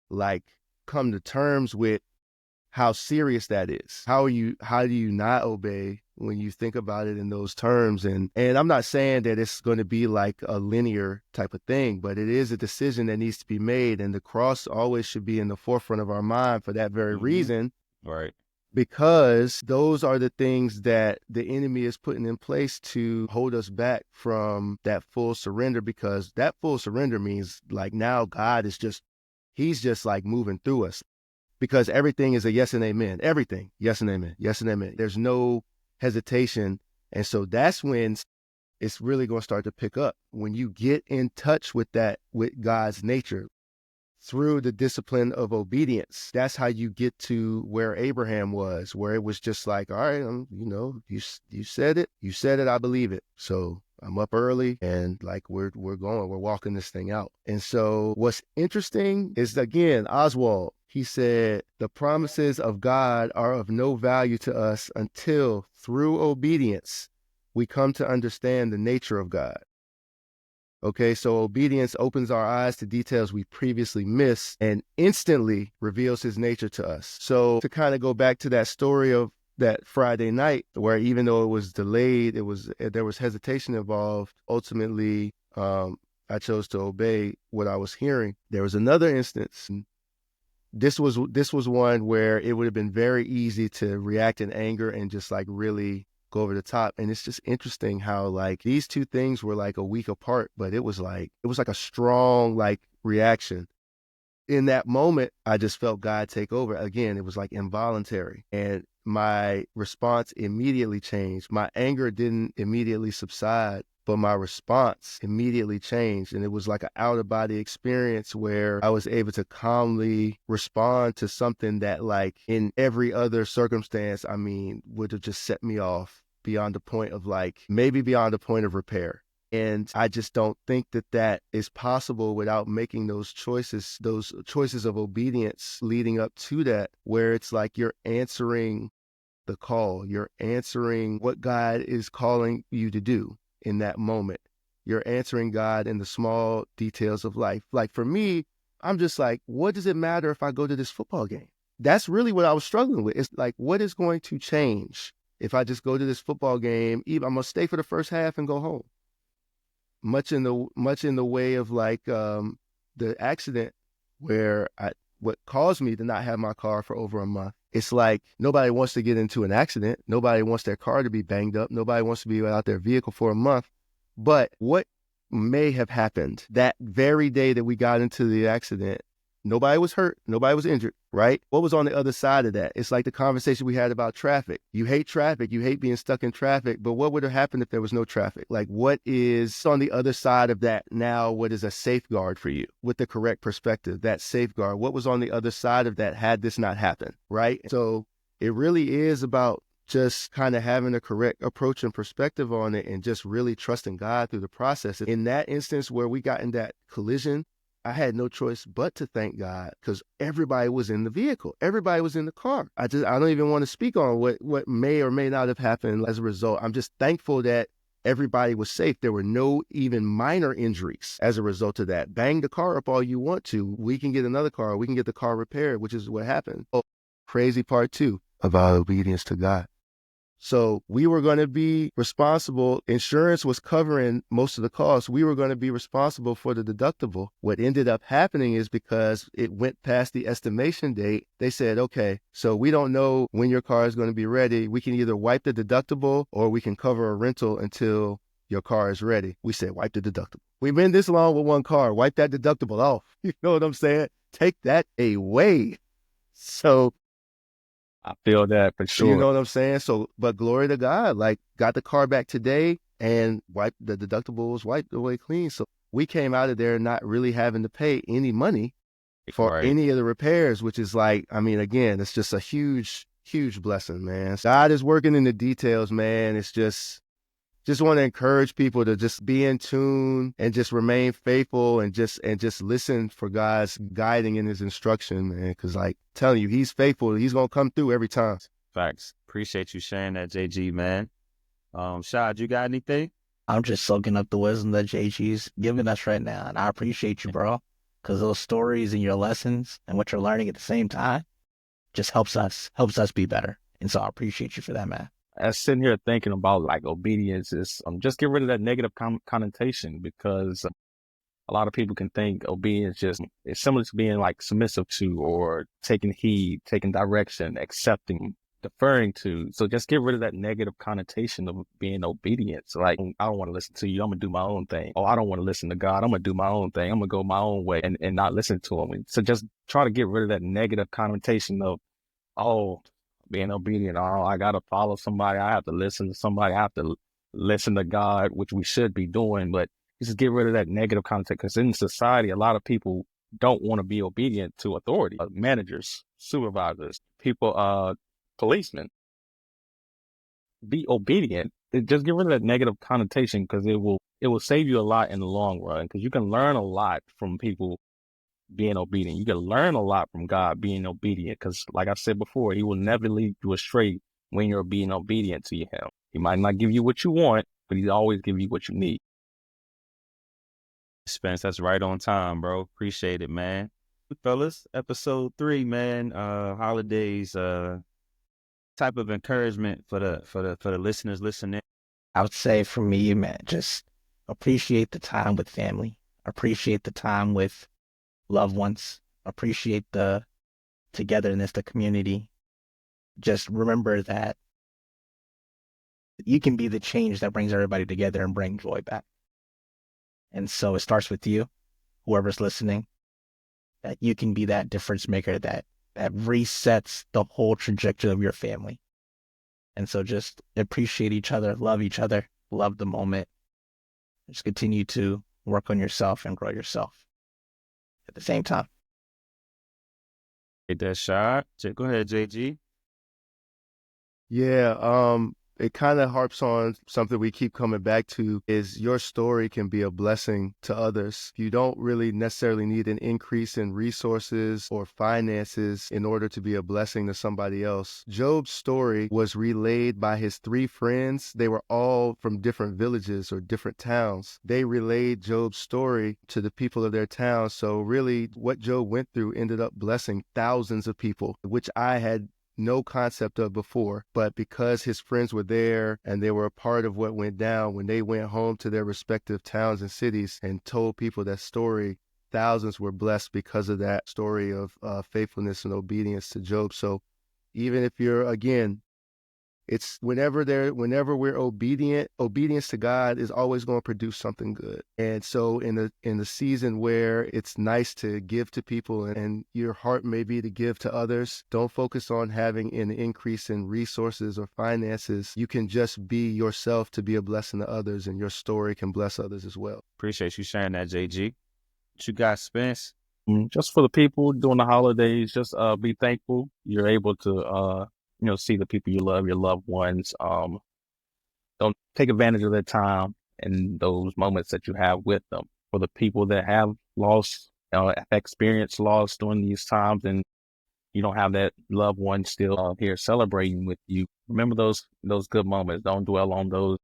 like come to terms with how serious that is. How do you not obey when you think about it in those terms? And I'm not saying that it's going to be like a linear type of thing, but it is a decision that needs to be made. And the cross always should be in the forefront of our mind for that very reason. Right. Because those are the things that the enemy is putting in place to hold us back from that full surrender, because that full surrender means like now God is he's just like moving through us, because everything is a yes and amen. Everything, yes and amen, yes and amen. There's no hesitation. And so that's when it's really going to start to pick up. When you get in touch with God's nature, through the discipline of obedience. That's how you get to where Abraham was, where it was just like, all right, you said it, I believe it. So I'm up early and like we're walking this thing out. And so what's interesting is, again, Oswald, he said, the promises of God are of no value to us until through obedience we come to understand the nature of God. Okay, so obedience opens our eyes to details we previously missed and instantly reveals his nature to us. So to kind of go back to that story of that Friday night, where even though it was delayed, there was hesitation involved. Ultimately, I chose to obey what I was hearing. There was another instance. This was one where it would have been very easy to react in anger and just like really go over the top. And it's just interesting how like these two things were like a week apart, but it was like a strong like reaction. In that moment, I just felt God take over. Again, it was like involuntary. And my response immediately changed. My anger didn't immediately subside, but my response immediately changed. And it was like an out-of-body experience where I was able to calmly respond to something that like in every other circumstance, I mean, would have just set me off beyond the point of like, maybe beyond the point of repair. And I just don't think that is possible without making those choices of obedience leading up to that, where it's like you're answering the call. You're answering what God is calling you to do in that moment. You're answering God in the small details of life. Like for me, I'm just like, what does it matter if I go to this football game? That's really what I was struggling with. It's like, what is going to change if I just go to this football game? I'm going to stay for the first half and go home. Much in the way of like the accident where what caused me to not have my car for over a month. It's like nobody wants to get into an accident. Nobody wants their car to be banged up. Nobody wants to be without their vehicle for a month. But what may have happened that very day that we got into the accident? Nobody was hurt. Nobody was injured, right? What was on the other side of that? It's like the conversation we had about traffic. You hate traffic. You hate being stuck in traffic. But what would have happened if there was no traffic? Like, what is on the other side of that now? What is a safeguard for you with the correct perspective? That safeguard. What was on the other side of that had this not happened, right? So it really is about just kind of having a correct approach and perspective on it and just really trusting God through the process. In that instance where we got in that collision, I had no choice but to thank God because everybody was in the vehicle. Everybody was in the car. I don't even want to speak on what may or may not have happened as a result. I'm just thankful that everybody was safe. There were no even minor injuries as a result of that. Bang the car up all you want to. We can get another car. We can get the car repaired, which is what happened. Oh, crazy part too about obedience to God. So we were going to be responsible. Insurance was covering most of the costs. We were going to be responsible for the deductible. What ended up happening is because it went past the estimation date, they said, okay, so we don't know when your car is going to be ready. We can either wipe the deductible or we can cover a rental until your car is ready. We said, wipe the deductible. We've been this long with one car. Wipe that deductible off. You know what I'm saying? Take that away. So I feel that for sure. you know what I'm saying? So, but glory to God, like got the car back today and wiped the deductible was wiped away clean. So we came out of there not really having to pay any money for any of the repairs, which is like, I mean, again, it's just a huge, huge blessing, man. God is working in the details, man. It's just want to encourage people to just be in tune and just remain faithful and just listen for God's guiding and his instruction, man. Cause like telling you, he's faithful. He's going to come through every time. Facts. Appreciate you sharing that, JG, man. Shad, you got anything? I'm just soaking up the wisdom that JG's giving us right now. And I appreciate you, bro. Cause those stories and your lessons and what you're learning at the same time just helps us be better. And so I appreciate you for that, man. I was sitting here thinking about like obedience is just get rid of that negative connotation because a lot of people can think obedience just is similar to being like submissive to or taking heed, taking direction, accepting, deferring to. So just get rid of that negative connotation of being obedient. So like, I don't want to listen to you. I'm going to do my own thing. Oh, I don't want to listen to God. I'm going to do my own thing. I'm going to go my own way and not listen to him. And so just try to get rid of that negative connotation of, oh, being obedient. Oh, I got to follow somebody. I have to listen to somebody. I have to listen to God, which we should be doing. But just get rid of that negative content because in society, a lot of people don't want to be obedient to authority. Managers, supervisors, people, policemen. Be obedient. Just get rid of that negative connotation because it will save you a lot in the long run because you can learn a lot from people being obedient. You can learn a lot from God being obedient because, like I said before, he will never lead you astray when you're being obedient to him. He might not give you what you want, but he'll always give you what you need. Spence, that's right on time, bro. Appreciate it, man. Fellas, episode 3, man. Holidays, type of encouragement for the listeners listening. I would say for me, man, just appreciate the time with family, appreciate the time with loved ones, appreciate the togetherness, the community. Just remember that you can be the change that brings everybody together and bring joy back. And so it starts with you, whoever's listening, that you can be that difference maker that resets the whole trajectory of your family. And so just appreciate each other, love the moment. Just continue to work on yourself and grow yourself at the same time. Hit that shot. Go ahead, JG. Yeah. it kind of harps on something we keep coming back to is your story can be a blessing to others. You don't really necessarily need an increase in resources or finances in order to be a blessing to somebody else. Job's story was relayed by his 3 friends. They were all from different villages or different towns. They relayed Job's story to the people of their town. So really what Job went through ended up blessing thousands of people, which I had no concept of before, but because his friends were there and they were a part of what went down, when they went home to their respective towns and cities and told people that story, thousands were blessed because of that story of faithfulness and obedience to Job. So even if you're, again, it's whenever we're obedient, obedience to God is always going to produce something good. And so in the season where it's nice to give to people and your heart may be to give to others, don't focus on having an increase in resources or finances. You can just be yourself to be a blessing to others, and your story can bless others as well. Appreciate you sharing that, JG. What you got, Spence? Just for the people during the holidays, just be thankful you're able to see the people you love, your loved ones. Don't take advantage of their time and those moments that you have with them. For the people that have lost, experienced loss during these times, and you don't have that loved one still here celebrating with you, remember those good moments. Don't dwell on those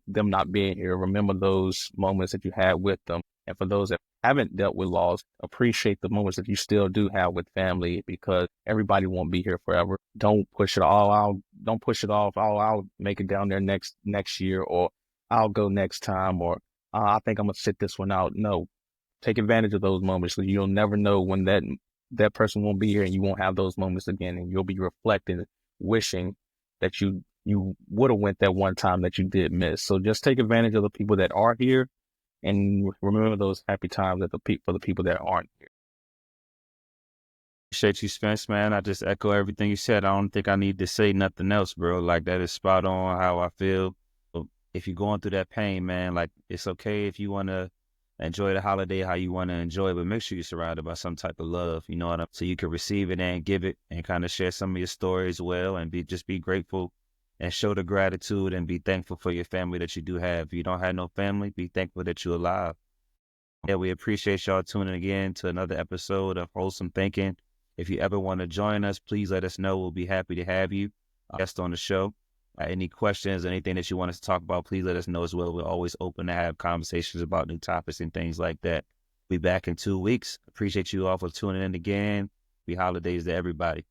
them not being here. Remember those moments that you had with them. And for those that haven't dealt with loss, appreciate the moments that you still do have with family, because everybody won't be here forever. Don't push it all out. Don't push it off. I'll make it down there next year, or I'll go next time, or I think I'm gonna sit this one out. No, take advantage of those moments, because you'll never know when that person won't be here, and you won't have those moments again, and you'll be reflecting, wishing that you would have went that one time that you did miss. So just take advantage of the people that are here, and remember those happy times for the people that aren't here. Appreciate you, Spence, man. I just echo everything you said. I don't think I need to say nothing else, bro. Like, that is spot on how I feel. If you're going through that pain, man, like, it's okay if you want to enjoy the holiday how you want to enjoy it, but make sure you're surrounded by some type of love, you know what I mean? So you can receive it and give it and kind of share some of your stories well, and just be grateful and show the gratitude and be thankful for your family that you do have. If you don't have no family, be thankful that you're alive. Yeah, we appreciate y'all tuning again to another episode of Wholesome Thinking. If you ever want to join us, please let us know. We'll be happy to have you guest on the show. Any questions, anything that you want us to talk about, please let us know as well. We're always open to have conversations about new topics and things like that. We'll be back in 2 weeks. Appreciate you all for tuning in again. Happy holidays to everybody.